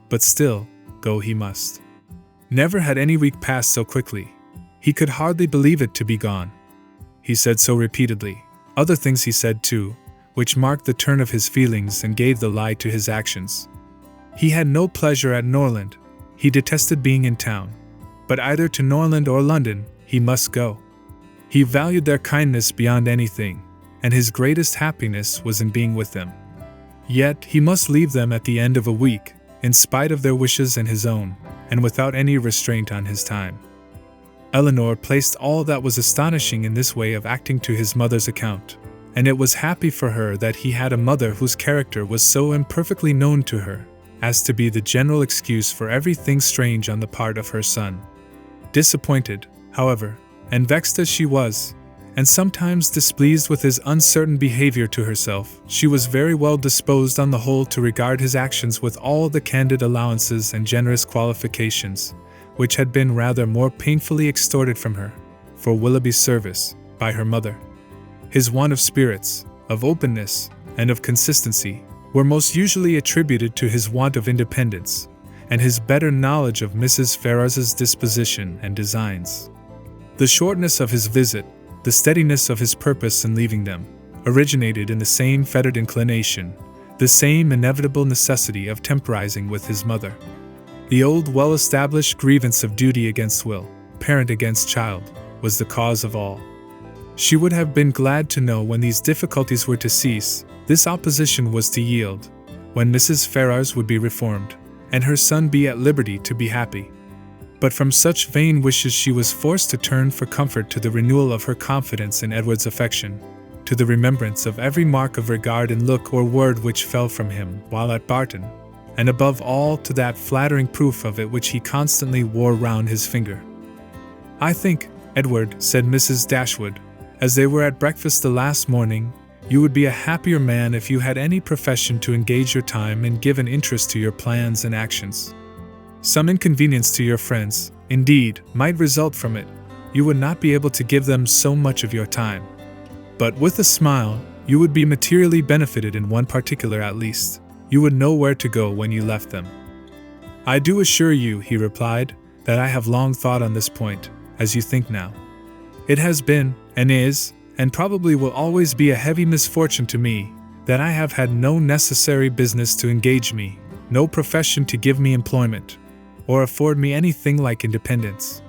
but still, go he must. Never had any week passed so quickly. He could hardly believe it to be gone. He said so repeatedly. Other things he said too, which marked the turn of his feelings and gave the lie to his actions. He had no pleasure at Norland. He detested being in town. But either to Norland or London, he must go. He valued their kindness beyond anything, and his greatest happiness was in being with them. Yet he must leave them at the end of a week, in spite of their wishes and his own, and without any restraint on his time. Elinor placed all that was astonishing in this way of acting to his mother's account, and it was happy for her that he had a mother whose character was so imperfectly known to her, as to be the general excuse for everything strange on the part of her son. Disappointed, however, and vexed as she was, and sometimes displeased with his uncertain behavior to herself, she was very well disposed on the whole to regard his actions with all the candid allowances and generous qualifications, which had been rather more painfully extorted from her, for Willoughby's service, by her mother. His want of spirits, of openness, and of consistency were most usually attributed to his want of independence, and his better knowledge of Mrs. Ferrars's disposition and designs. The shortness of his visit, the steadiness of his purpose in leaving them, originated in the same fettered inclination, the same inevitable necessity of temporizing with his mother. The old well-established grievance of duty against will, parent against child, was the cause of all. She would have been glad to know when these difficulties were to cease, this opposition was to yield, when Mrs. Ferrars would be reformed, and her son be at liberty to be happy. But from such vain wishes she was forced to turn for comfort to the renewal of her confidence in Edward's affection, to the remembrance of every mark of regard in look or word which fell from him while at Barton, and above all to that flattering proof of it which he constantly wore round his finger. "I think, Edward," said Mrs. Dashwood, as they were at breakfast the last morning, "you would be a happier man if you had any profession to engage your time and give an interest to your plans and actions. Some inconvenience to your friends, indeed, might result from it. You would not be able to give them so much of your time. But with a smile, you would be materially benefited in one particular at least. You would know where to go when you left them." "I do assure you," he replied, "that I have long thought on this point, as you think now. It has been, and is, and probably will always be a heavy misfortune to me, that I have had no necessary business to engage me, no profession to give me employment, or afford me anything like independence.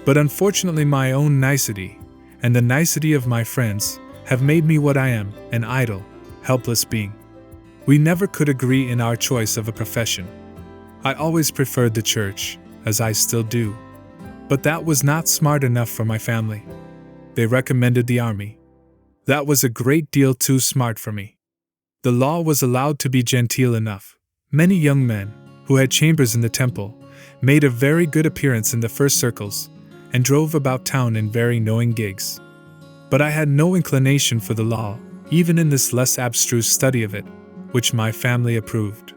But unfortunately my own nicety, and the nicety of my friends, have made me what I am, an idle, helpless being. We never could agree in our choice of a profession. I always preferred the church, as I still do. But that was not smart enough for my family. They recommended the army. That was a great deal too smart for me. The law was allowed to be genteel enough. Many young men, who had chambers in the Temple, made a very good appearance in the first circles, and drove about town in very knowing gigs. But I had no inclination for the law, even in this less abstruse study of it, which my family approved.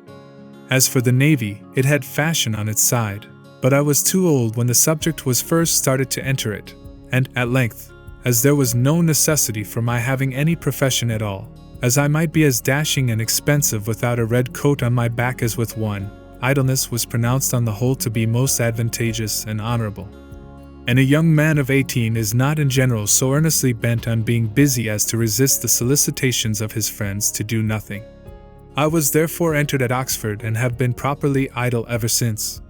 As for the navy, it had fashion on its side, but I was too old when the subject was first started to enter it, and, at length, as there was no necessity for my having any profession at all, as I might be as dashing and expensive without a red coat on my back as with one, idleness was pronounced on the whole to be most advantageous and honorable. And a young man of 18 is not in general so earnestly bent on being busy as to resist the solicitations of his friends to do nothing. I was therefore entered at Oxford and have been properly idle ever since.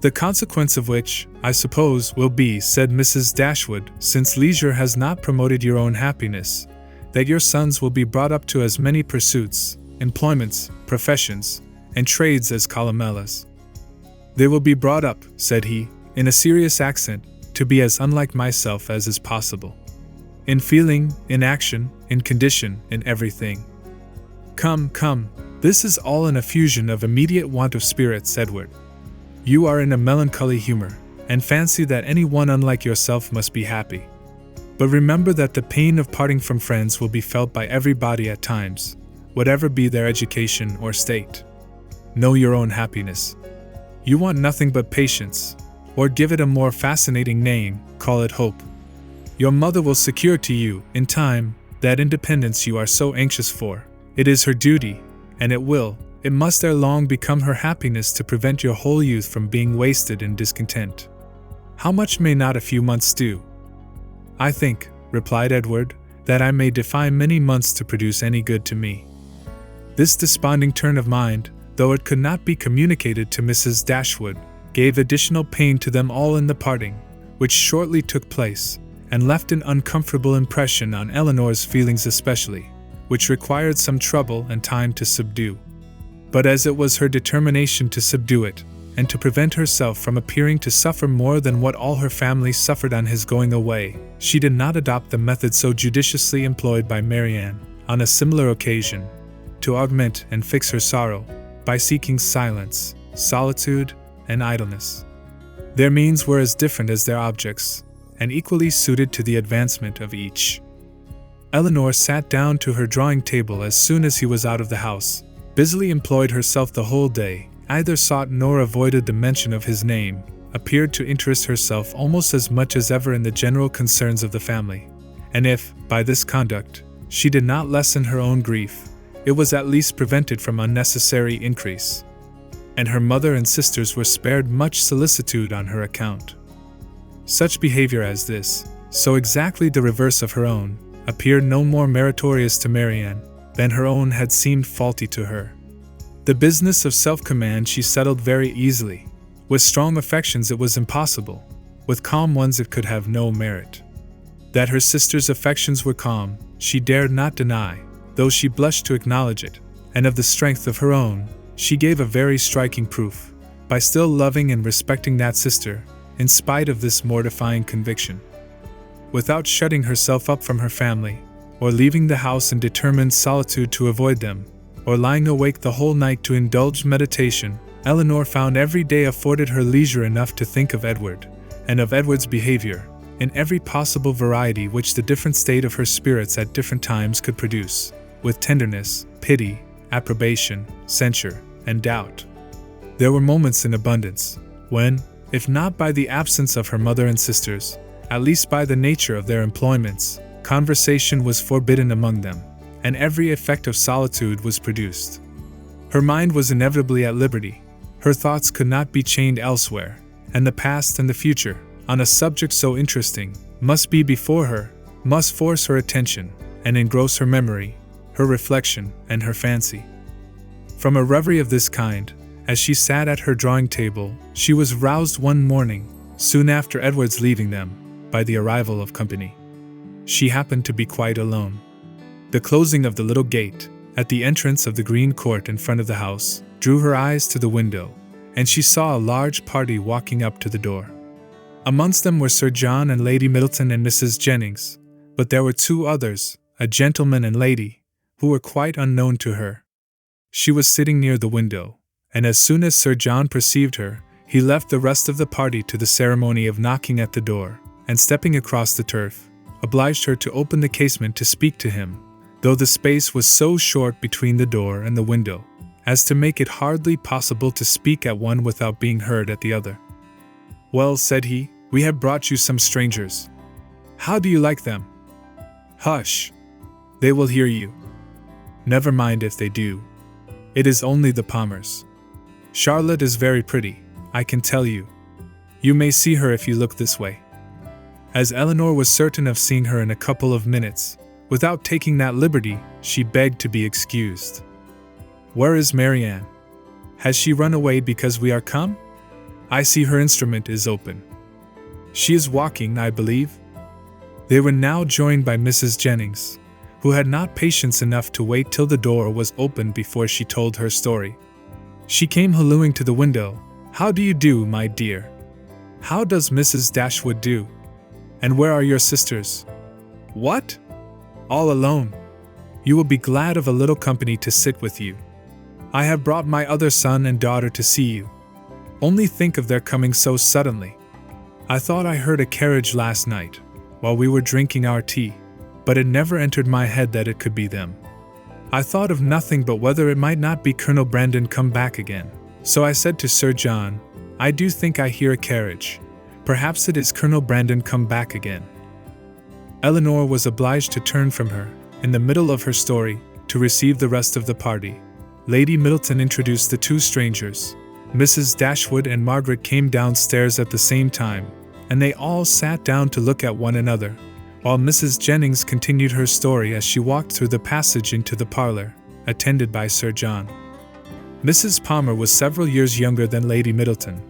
The consequence of which, I suppose, will be, said Mrs. Dashwood, since leisure has not promoted your own happiness, that your sons will be brought up to as many pursuits, employments, professions, and trades as Columella's. They will be brought up, said he, in a serious accent, to be as unlike myself as is possible. In feeling, in action, in condition, in everything. Come, come, this is all an effusion of immediate want of spirits, Edward. You are in a melancholy humor, and fancy that any one unlike yourself must be happy. But remember that the pain of parting from friends will be felt by everybody at times, whatever be their education or state. Know your own happiness. You want nothing but patience, or give it a more fascinating name, call it hope. Your mother will secure to you, in time, that independence you are so anxious for. It is her duty, and it must ere long become her happiness to prevent your whole youth from being wasted in discontent. How much may not a few months do? I think, replied Edward, that I may defy many months to produce any good to me. This desponding turn of mind, though it could not be communicated to Mrs. Dashwood, gave additional pain to them all in the parting, which shortly took place, and left an uncomfortable impression on Elinor's feelings especially, which required some trouble and time to subdue. But as it was her determination to subdue it, and to prevent herself from appearing to suffer more than what all her family suffered on his going away, she did not adopt the method so judiciously employed by Marianne, on a similar occasion, to augment and fix her sorrow, by seeking silence, solitude, and idleness. Their means were as different as their objects, and equally suited to the advancement of each. Elinor sat down to her drawing table as soon as he was out of the house, busily employed herself the whole day, either sought nor avoided the mention of his name, appeared to interest herself almost as much as ever in the general concerns of the family, and if, by this conduct, she did not lessen her own grief, it was at least prevented from unnecessary increase. And her mother and sisters were spared much solicitude on her account. Such behavior as this, so exactly the reverse of her own, appeared no more meritorious to Marianne than her own had seemed faulty to her. The business of self-command she settled very easily. With strong affections it was impossible, with calm ones it could have no merit. That her sister's affections were calm, she dared not deny, though she blushed to acknowledge it, and of the strength of her own, she gave a very striking proof, by still loving and respecting that sister, in spite of this mortifying conviction. Without shutting herself up from her family, or leaving the house in determined solitude to avoid them, or lying awake the whole night to indulge meditation, Elinor found every day afforded her leisure enough to think of Edward, and of Edward's behavior, in every possible variety which the different state of her spirits at different times could produce, with tenderness, pity, approbation, censure, and doubt. There were moments in abundance, when, if not by the absence of her mother and sisters, at least by the nature of their employments, conversation was forbidden among them, and every effect of solitude was produced. Her mind was inevitably at liberty, her thoughts could not be chained elsewhere, and the past and the future, on a subject so interesting, must be before her, must force her attention, and engross her memory, her reflection, and her fancy. From a reverie of this kind, as she sat at her drawing table, she was roused one morning, soon after Edward's leaving them, by the arrival of company. She happened to be quite alone. The closing of the little gate, at the entrance of the green court in front of the house, drew her eyes to the window, and she saw a large party walking up to the door. Amongst them were Sir John and Lady Middleton and Mrs. Jennings, but there were two others, a gentleman and lady, who were quite unknown to her. She was sitting near the window, and as soon as Sir John perceived her, he left the rest of the party to the ceremony of knocking at the door, and stepping across the turf, obliged her to open the casement to speak to him, though the space was so short between the door and the window, as to make it hardly possible to speak at one without being heard at the other. "Well," said he, "we have brought you some strangers. How do you like them?" "Hush! They will hear you." "Never mind if they do. It is only the Palmers. Charlotte is very pretty, I can tell you. You may see her if you look this way." As Elinor was certain of seeing her in a couple of minutes, without taking that liberty, she begged to be excused. "Where is Marianne? Has she run away because we are come? I see her instrument is open. She is walking, I believe." They were now joined by Mrs. Jennings, who had not patience enough to wait till the door was opened before she told her story. She came hallooing to the window. "How do you do, my dear? How does Mrs. Dashwood do? And where are your sisters?" "What? All alone? You will be glad of a little company to sit with you. I have brought my other son and daughter to see you. Only think of their coming so suddenly. I thought I heard a carriage last night, while we were drinking our tea, but it never entered my head that it could be them. I thought of nothing but whether it might not be Colonel Brandon come back again. So I said to Sir John, 'I do think I hear a carriage. Perhaps it is Colonel Brandon come back again.'" Elinor was obliged to turn from her, in the middle of her story, to receive the rest of the party. Lady Middleton introduced the two strangers. Mrs. Dashwood and Margaret came downstairs at the same time, and they all sat down to look at one another, while Mrs. Jennings continued her story as she walked through the passage into the parlor, attended by Sir John. Mrs. Palmer was several years younger than Lady Middleton,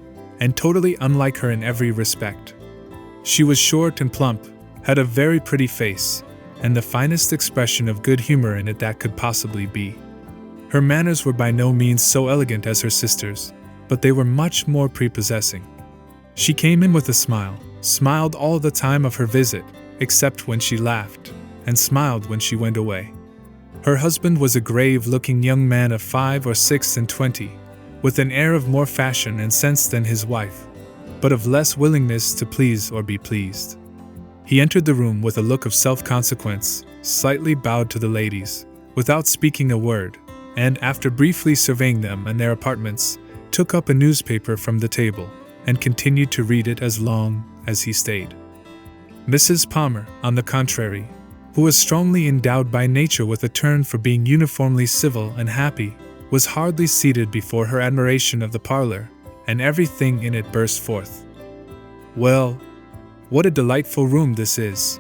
and totally unlike her in every respect. She was short and plump, had a very pretty face, and the finest expression of good humor in it that could possibly be. Her manners were by no means so elegant as her sister's, but they were much more prepossessing. She came in with a smile, smiled all the time of her visit, except when she laughed, and smiled when she went away. Her husband was a grave-looking young man of 5 or 26, with an air of more fashion and sense than his wife, but of less willingness to please or be pleased. He entered the room with a look of self-consequence, slightly bowed to the ladies, without speaking a word, and after briefly surveying them and their apartments, took up a newspaper from the table, and continued to read it as long as he stayed. Mrs. Palmer, on the contrary, who was strongly endowed by nature with a turn for being uniformly civil and happy, was hardly seated before her admiration of the parlor, and everything in it burst forth. "Well, what a delightful room this is!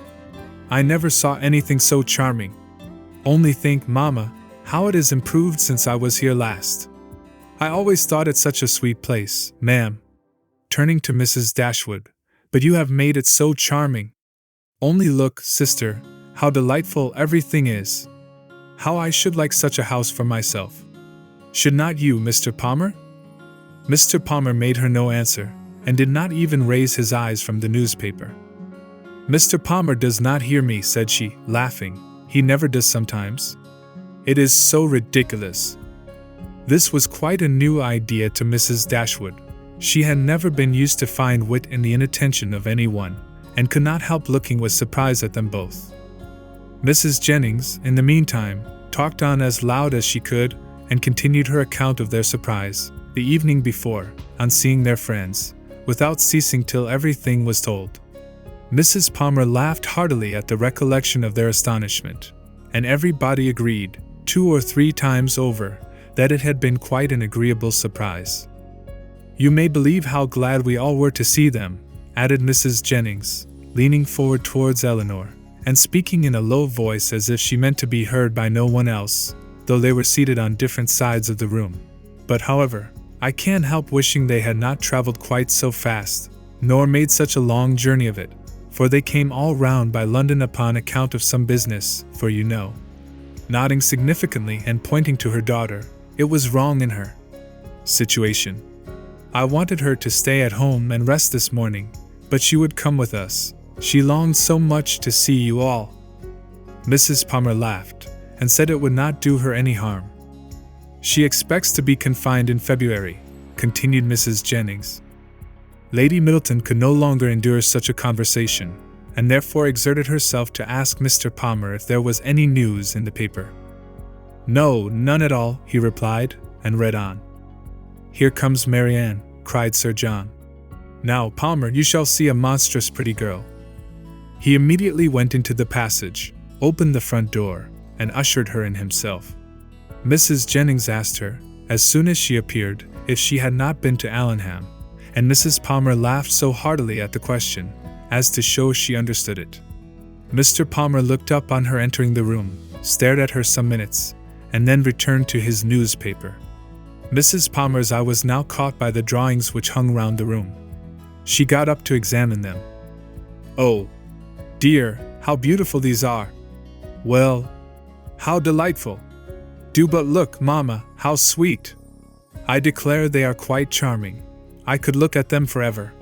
I never saw anything so charming. Only think, Mamma, how it has improved since I was here last. I always thought it such a sweet place, ma'am," turning to Mrs. Dashwood, "but you have made it so charming. Only look, sister, how delightful everything is. How I should like such a house for myself. Should not you, Mr. Palmer?" Mr. Palmer made her no answer, and did not even raise his eyes from the newspaper. "Mr. Palmer does not hear me," said she, laughing. "He never does sometimes. It is so ridiculous." This was quite a new idea to Mrs. Dashwood. She had never been used to find wit in the inattention of anyone, and could not help looking with surprise at them both. Mrs. Jennings, in the meantime, talked on as loud as she could, and continued her account of their surprise, the evening before, on seeing their friends, without ceasing till everything was told. Mrs. Palmer laughed heartily at the recollection of their astonishment, and everybody agreed, 2 or 3 times over, that it had been quite an agreeable surprise. "You may believe how glad we all were to see them," added Mrs. Jennings, leaning forward towards Elinor, and speaking in a low voice as if she meant to be heard by no one else, though they were seated on different sides of the room. "But however, I can't help wishing they had not traveled quite so fast, nor made such a long journey of it, for they came all round by London upon account of some business, for you know." Nodding significantly and pointing to her daughter, "It was wrong in her situation. I wanted her to stay at home and rest this morning, but she would come with us. She longed so much to see you all." Mrs. Palmer laughed, and said it would not do her any harm. "She expects to be confined in February," continued Mrs. Jennings. Lady Middleton could no longer endure such a conversation, and therefore exerted herself to ask Mr. Palmer if there was any news in the paper. "No, none at all," he replied, and read on. "Here comes Marianne," cried Sir John. "Now, Palmer, you shall see a monstrous pretty girl." He immediately went into the passage, opened the front door, and ushered her in himself. Mrs. Jennings asked her, as soon as she appeared, if she had not been to Allenham, and Mrs. Palmer laughed so heartily at the question, as to show she understood it. Mr. Palmer looked up on her entering the room, stared at her some minutes, and then returned to his newspaper. Mrs. Palmer's eye was now caught by the drawings which hung round the room. She got up to examine them. "Oh, dear, how beautiful these are! Well, how delightful! Do but look, Mamma, how sweet! I declare they are quite charming. I could look at them forever."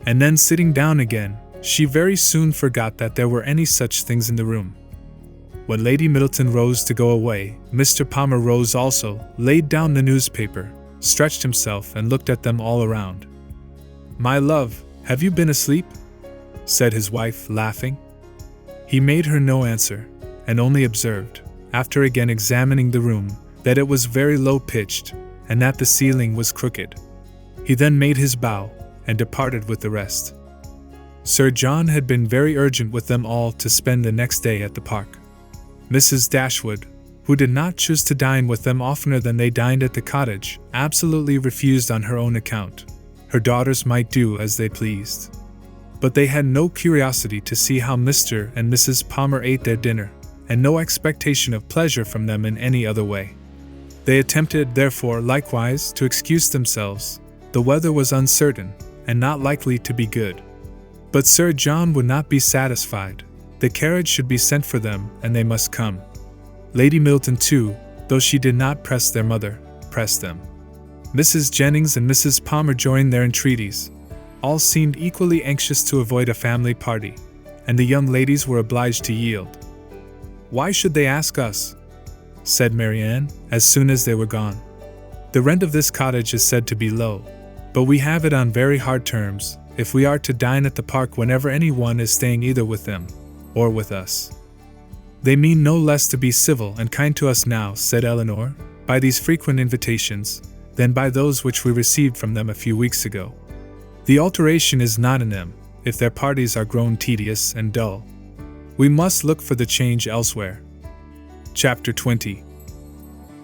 And then sitting down again, she very soon forgot that there were any such things in the room. When Lady Middleton rose to go away, Mr. Palmer rose also, laid down the newspaper, stretched himself and looked at them all around. "My love, have you been asleep?" said his wife, laughing. He made her no answer, and only observed, after again examining the room, that it was very low-pitched, and that the ceiling was crooked. He then made his bow, and departed with the rest. Sir John had been very urgent with them all to spend the next day at the park. Mrs. Dashwood, who did not choose to dine with them oftener than they dined at the cottage, absolutely refused on her own account. Her daughters might do as they pleased. But they had no curiosity to see how Mr. and Mrs. Palmer ate their dinner, and no expectation of pleasure from them in any other way. They attempted, therefore, likewise, to excuse themselves. The weather was uncertain, and not likely to be good. But Sir John would not be satisfied. The carriage should be sent for them, and they must come. Lady Middleton too, though she did not press their mother, pressed them. Mrs. Jennings and Mrs. Palmer joined their entreaties. All seemed equally anxious to avoid a family party, and the young ladies were obliged to yield. "Why should they ask us?" said Marianne, as soon as they were gone. "The rent of this cottage is said to be low, but we have it on very hard terms, if we are to dine at the park whenever anyone is staying either with them or with us. They mean no less to be civil and kind to us now, said Elinor, by these frequent invitations, than by those which we received from them a few weeks ago. The alteration is not in them, if their parties are grown tedious and dull. We must look for the change elsewhere. Chapter 20.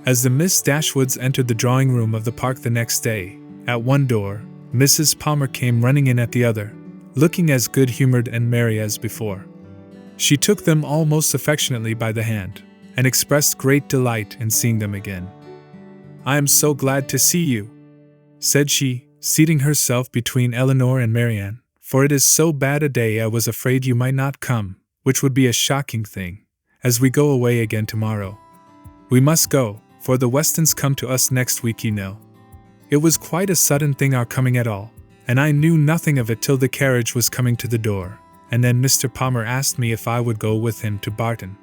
As the Miss Dashwoods entered the drawing room of the park the next day, at one door, Mrs. Palmer came running in at the other, looking as good-humored and merry as before. She took them all most affectionately by the hand, and expressed great delight in seeing them again. "I am so glad to see you," said she, seating herself between Elinor and Marianne, "for it is so bad a day I was afraid you might not come, which would be a shocking thing, as we go away again tomorrow. We must go, for the Westons come to us next week, you know. It was quite a sudden thing our coming at all, and I knew nothing of it till the carriage was coming to the door, and then Mr. Palmer asked me if I would go with him to Barton.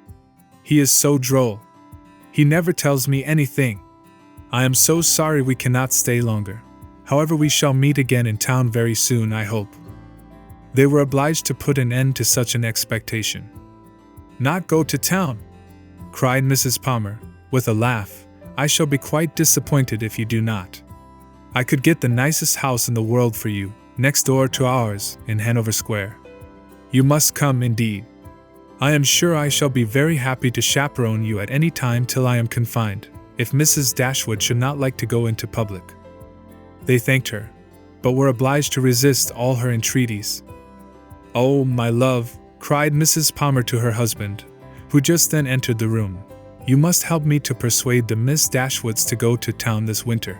He is so droll. He never tells me anything. I am so sorry we cannot stay longer. However, we shall meet again in town very soon, I hope." They were obliged to put an end to such an expectation. "Not go to town?" cried Mrs. Palmer, with a laugh. "I shall be quite disappointed if you do not. I could get the nicest house in the world for you, next door to ours, in Hanover Square. You must come, indeed. I am sure I shall be very happy to chaperone you at any time till I am confined, if Mrs. Dashwood should not like to go into public." They thanked her, but were obliged to resist all her entreaties. "Oh, my love," cried Mrs. Palmer to her husband, who just then entered the room, "you must help me to persuade the Miss Dashwoods to go to town this winter."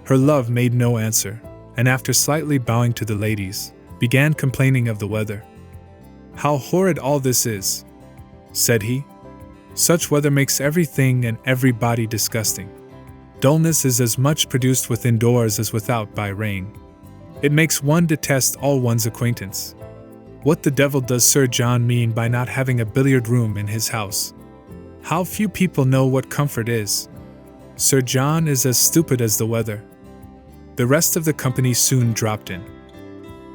Her love made no answer, and after slightly bowing to the ladies, began complaining of the weather. "How horrid all this is," said he. "Such weather makes everything and everybody disgusting. Dullness is as much produced within doors as without by rain. It makes one detest all one's acquaintance. What the devil does Sir John mean by not having a billiard room in his house? How few people know what comfort is. Sir John is as stupid as the weather." The rest of the company soon dropped in.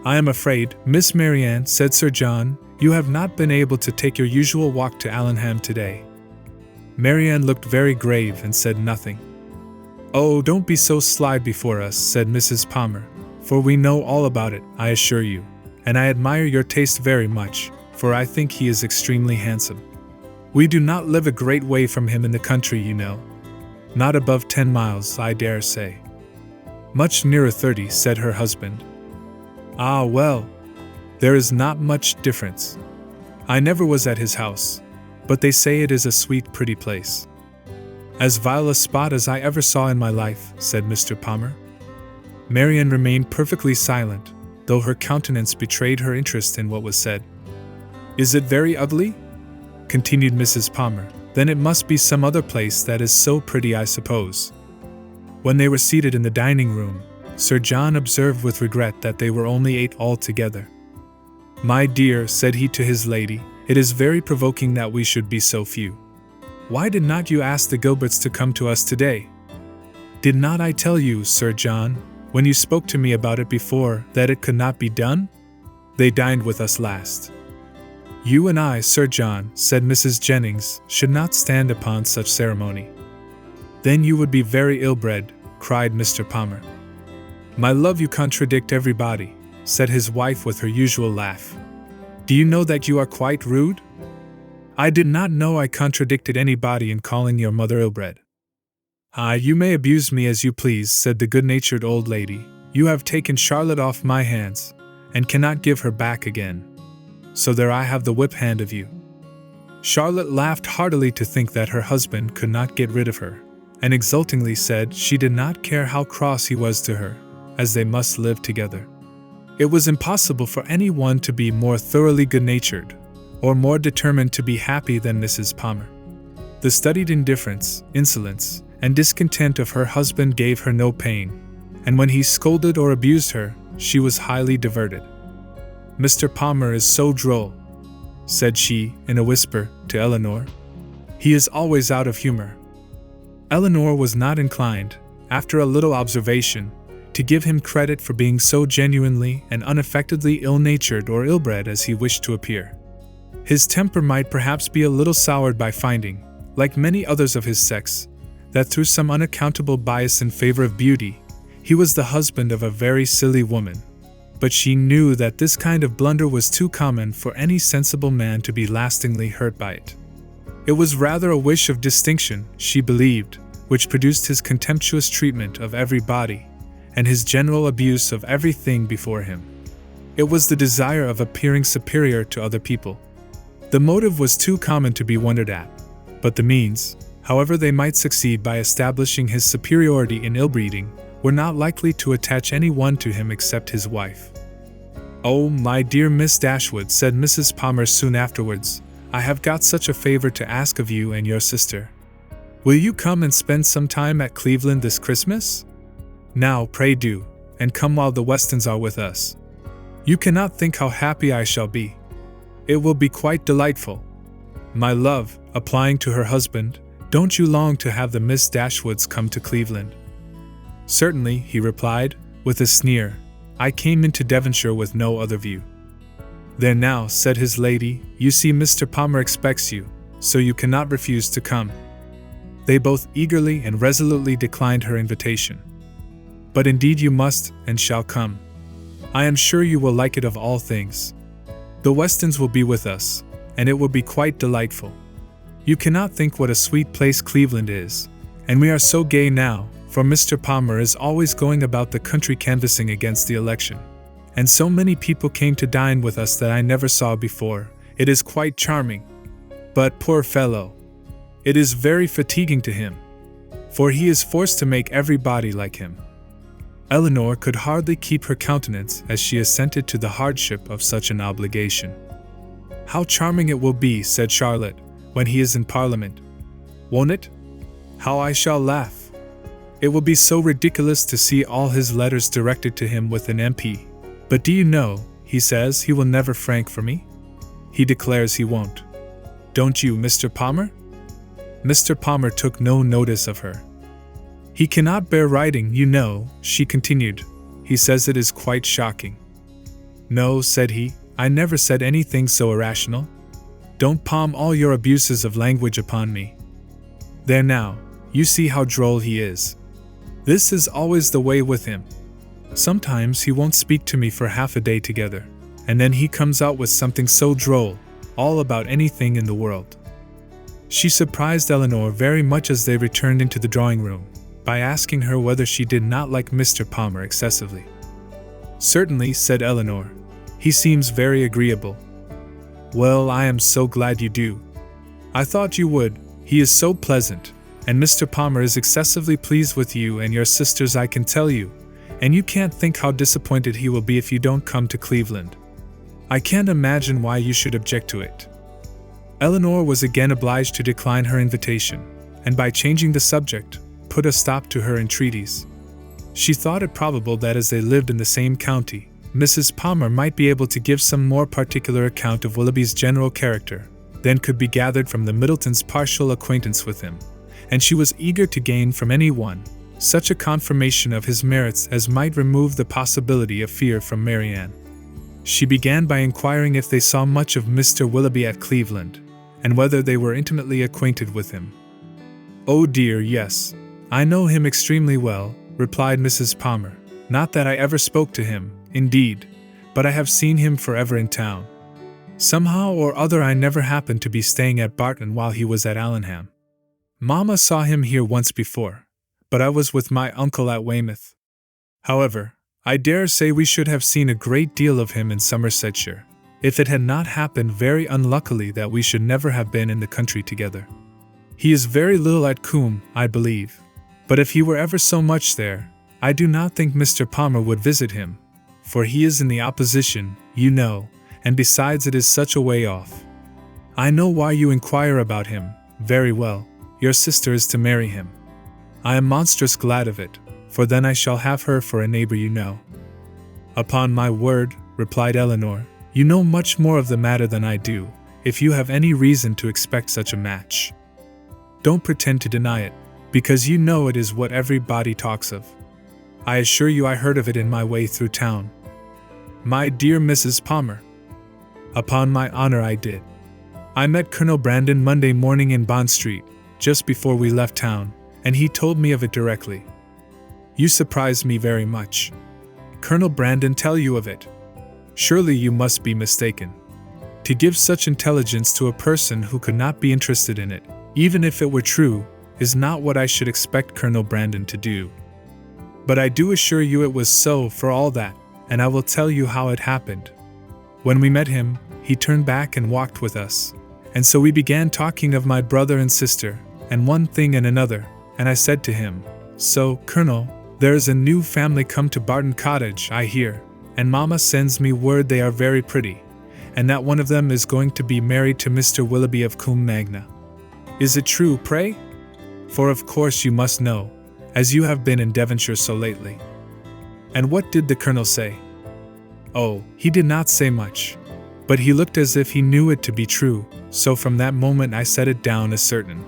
"I am afraid, Miss Marianne," said Sir John, "you have not been able to take your usual walk to Allenham today." Marianne looked very grave and said nothing. "Oh, don't be so sly before us," said Mrs. Palmer, "for we know all about it, I assure you, and I admire your taste very much, for I think he is extremely handsome. We do not live a great way from him in the country, you know. Not above 10 miles, I dare say." "Much nearer 30, said her husband. "Ah, well, there is not much difference. I never was at his house, but they say it is a sweet, pretty place." "As vile a spot as I ever saw in my life," said Mr. Palmer. Marianne remained perfectly silent, though her countenance betrayed her interest in what was said. "Is it very ugly?" continued Mrs. Palmer. "Then it must be some other place that is so pretty, I suppose." When they were seated in the dining room, Sir John observed with regret that they were only 8 altogether. "My dear," said he to his lady, "it is very provoking that we should be so few. Why did not you ask the Gilberts to come to us today? Did not I tell you, Sir John, when you spoke to me about it before, that it could not be done? They dined with us last." "You and I, Sir John," said Mrs. Jennings, "should not stand upon such ceremony." "Then you would be very ill-bred," cried Mr. Palmer. "My love, you contradict everybody," said his wife with her usual laugh. "Do you know that you are quite rude?" "I did not know I contradicted anybody in calling your mother ill-bred." "Ah, you may abuse me as you please," said the good-natured old lady. "You have taken Charlotte off my hands, and cannot give her back again. So there I have the whip hand of you." Charlotte laughed heartily to think that her husband could not get rid of her, and exultingly said she did not care how cross he was to her, as they must live together. It was impossible for anyone to be more thoroughly good-natured, or more determined to be happy than Mrs. Palmer. The studied indifference, insolence, and discontent of her husband gave her no pain, and when he scolded or abused her, she was highly diverted. "Mr. Palmer is so droll," said she, in a whisper, to Elinor. "He is always out of humor." Elinor was not inclined, after a little observation, to give him credit for being so genuinely and unaffectedly ill-natured or ill-bred as he wished to appear. His temper might perhaps be a little soured by finding, like many others of his sex, that through some unaccountable bias in favor of beauty, he was the husband of a very silly woman. But she knew that this kind of blunder was too common for any sensible man to be lastingly hurt by it. It was rather a wish of distinction, she believed, which produced his contemptuous treatment of everybody, and his general abuse of everything before him. It was the desire of appearing superior to other people. The motive was too common to be wondered at, but the means, however they might succeed by establishing his superiority in ill-breeding, were not likely to attach anyone to him except his wife. "Oh, my dear Miss Dashwood," said Mrs. Palmer soon afterwards, "I have got such a favor to ask of you and your sister. Will you come and spend some time at Cleveland this Christmas? Now, pray do, and come while the Westons are with us. You cannot think how happy I shall be. It will be quite delightful. My love," applying to her husband, "don't you long to have the Miss Dashwoods come to Cleveland?" "Certainly," he replied, with a sneer. "I came into Devonshire with no other view." "There now," said his lady, "you see Mr. Palmer expects you, so you cannot refuse to come." They both eagerly and resolutely declined her invitation. "But indeed you must, and shall come. I am sure you will like it of all things. The Westons will be with us, and it will be quite delightful. You cannot think what a sweet place Cleveland is, and we are so gay now, for Mr. Palmer is always going about the country canvassing against the election. And so many people came to dine with us that I never saw before. It is quite charming. But, poor fellow, it is very fatiguing to him, for he is forced to make everybody like him." Elinor could hardly keep her countenance as she assented to the hardship of such an obligation. "How charming it will be," said Charlotte, "when he is in Parliament. Won't it? How I shall laugh! It will be so ridiculous to see all his letters directed to him with an MP. But do you know, he says he will never frank for me? He declares he won't. Don't you, Mr. Palmer?" Mr. Palmer took no notice of her. "He cannot bear writing, you know," she continued. "He says it is quite shocking." "No," said he, "I never said anything so irrational. Don't palm all your abuses of language upon me. There now, you see how droll he is. This is always the way with him. Sometimes he won't speak to me for half a day together, and then he comes out with something so droll, all about anything in the world." She surprised Elinor very much as they returned into the drawing-room, by asking her whether she did not like Mr. Palmer excessively. "Certainly," said Elinor. "He seems very agreeable." "Well, I am so glad you do. I thought you would. He is so pleasant, and Mr. Palmer is excessively pleased with you and your sisters, I can tell you, and you can't think how disappointed he will be if you don't come to Cleveland. I can't imagine why you should object to it." Elinor was again obliged to decline her invitation, and by changing the subject, put a stop to her entreaties. She thought it probable that as they lived in the same county, Mrs. Palmer might be able to give some more particular account of Willoughby's general character than could be gathered from the Middletons' partial acquaintance with him, and she was eager to gain from any one such a confirmation of his merits as might remove the possibility of fear from Marianne. She began by inquiring if they saw much of Mr. Willoughby at Cleveland, and whether they were intimately acquainted with him. "Oh dear, yes. I know him extremely well," replied Mrs. Palmer. "Not that I ever spoke to him, indeed, but I have seen him forever in town. Somehow or other I never happened to be staying at Barton while he was at Allenham. Mamma saw him here once before, but I was with my uncle at Weymouth. However, I dare say we should have seen a great deal of him in Somersetshire, if it had not happened very unluckily that we should never have been in the country together. He is very little at Coombe, I believe, but if he were ever so much there, I do not think Mr. Palmer would visit him, for he is in the opposition, you know, and besides it is such a way off. I know why you inquire about him, very well. Your sister is to marry him. I am monstrous glad of it, for then I shall have her for a neighbor, you know." "Upon my word," replied Elinor, "you know much more of the matter than I do, if you have any reason to expect such a match. Don't pretend to deny it, because you know it is what everybody talks of. I assure you I heard of it in my way through town. My dear Mrs. Palmer. Upon my honor I did. I met Colonel Brandon Monday morning in Bond Street, just before we left town, and he told me of it directly. You surprised me very much. Colonel Brandon tell you of it? Surely you must be mistaken. To give such intelligence to a person who could not be interested in it, even if it were true, is not what I should expect Colonel Brandon to do. But I do assure you it was so for all that, and I will tell you how it happened. When we met him, he turned back and walked with us, and so we began talking of my brother and sister, and one thing and another, and I said to him, "So, Colonel, there is a new family come to Barton Cottage, I hear, and Mama sends me word they are very pretty, and that one of them is going to be married to Mr. Willoughby of Combe Magna. Is it true, pray? For of course you must know, as you have been in Devonshire so lately." And what did the Colonel say? Oh, he did not say much, but he looked as if he knew it to be true, so from that moment I set it down as certain.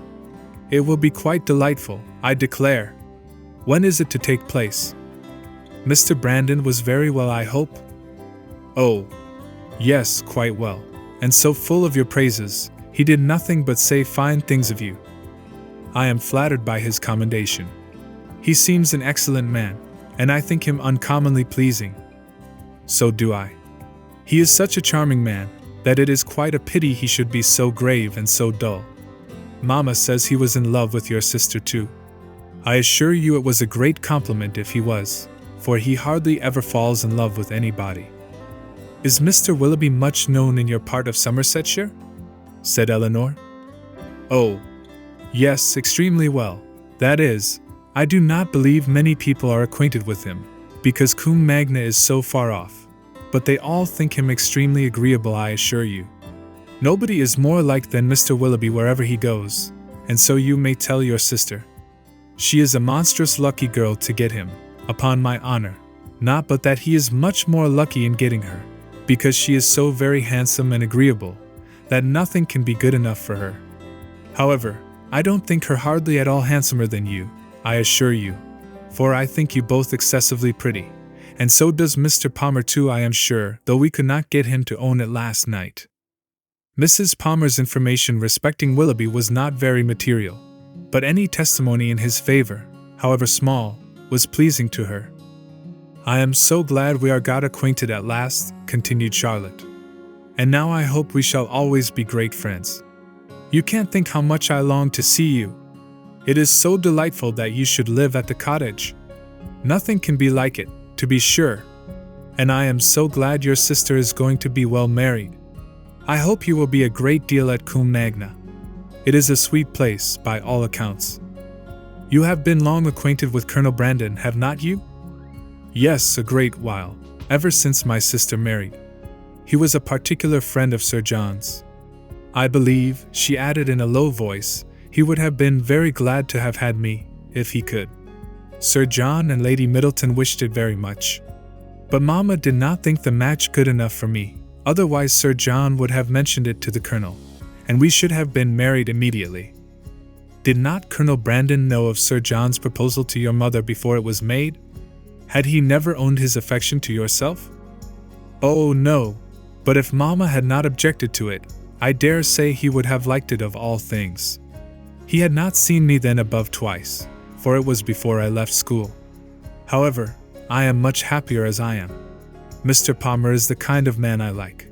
It will be quite delightful, I declare. When is it to take place? Mr. Brandon was very well, I hope? Oh, yes, quite well, and so full of your praises, he did nothing but say fine things of you. I am flattered by his commendation. He seems an excellent man, and I think him uncommonly pleasing. So do I. He is such a charming man, that it is quite a pity he should be so grave and so dull. Mama says he was in love with your sister too. I assure you it was a great compliment if he was, for he hardly ever falls in love with anybody. Is Mr. Willoughby much known in your part of Somersetshire? Said Elinor. Oh, yes, extremely well. That is, I do not believe many people are acquainted with him, because Combe Magna is so far off, but they all think him extremely agreeable, I assure you. Nobody is more liked than Mr. Willoughby wherever he goes, and so you may tell your sister. She is a monstrous lucky girl to get him, upon my honor, not but that he is much more lucky in getting her, because she is so very handsome and agreeable, that nothing can be good enough for her. However, I don't think her hardly at all handsomer than you, I assure you, for I think you both excessively pretty, and so does Mr. Palmer too, I am sure, though we could not get him to own it last night. Mrs. Palmer's information respecting Willoughby was not very material, but any testimony in his favor, however small, was pleasing to her. I am so glad we are got acquainted at last, continued Charlotte. And now I hope we shall always be great friends. You can't think how much I long to see you. It is so delightful that you should live at the cottage. Nothing can be like it, to be sure. And I am so glad your sister is going to be well married. I hope you will be a great deal at Combe Magna. It is a sweet place, by all accounts. You have been long acquainted with Colonel Brandon, have not you? Yes, a great while, ever since my sister married. He was a particular friend of Sir John's. I believe, she added in a low voice, he would have been very glad to have had me, if he could. Sir John and Lady Middleton wished it very much. But Mamma did not think the match good enough for me, otherwise Sir John would have mentioned it to the Colonel, and we should have been married immediately. Did not Colonel Brandon know of Sir John's proposal to your mother before it was made? Had he never owned his affection to yourself? Oh, no, but if Mamma had not objected to it, I dare say he would have liked it of all things. He had not seen me then above twice, for it was before I left school. However, I am much happier as I am. Mr. Palmer is the kind of man I like.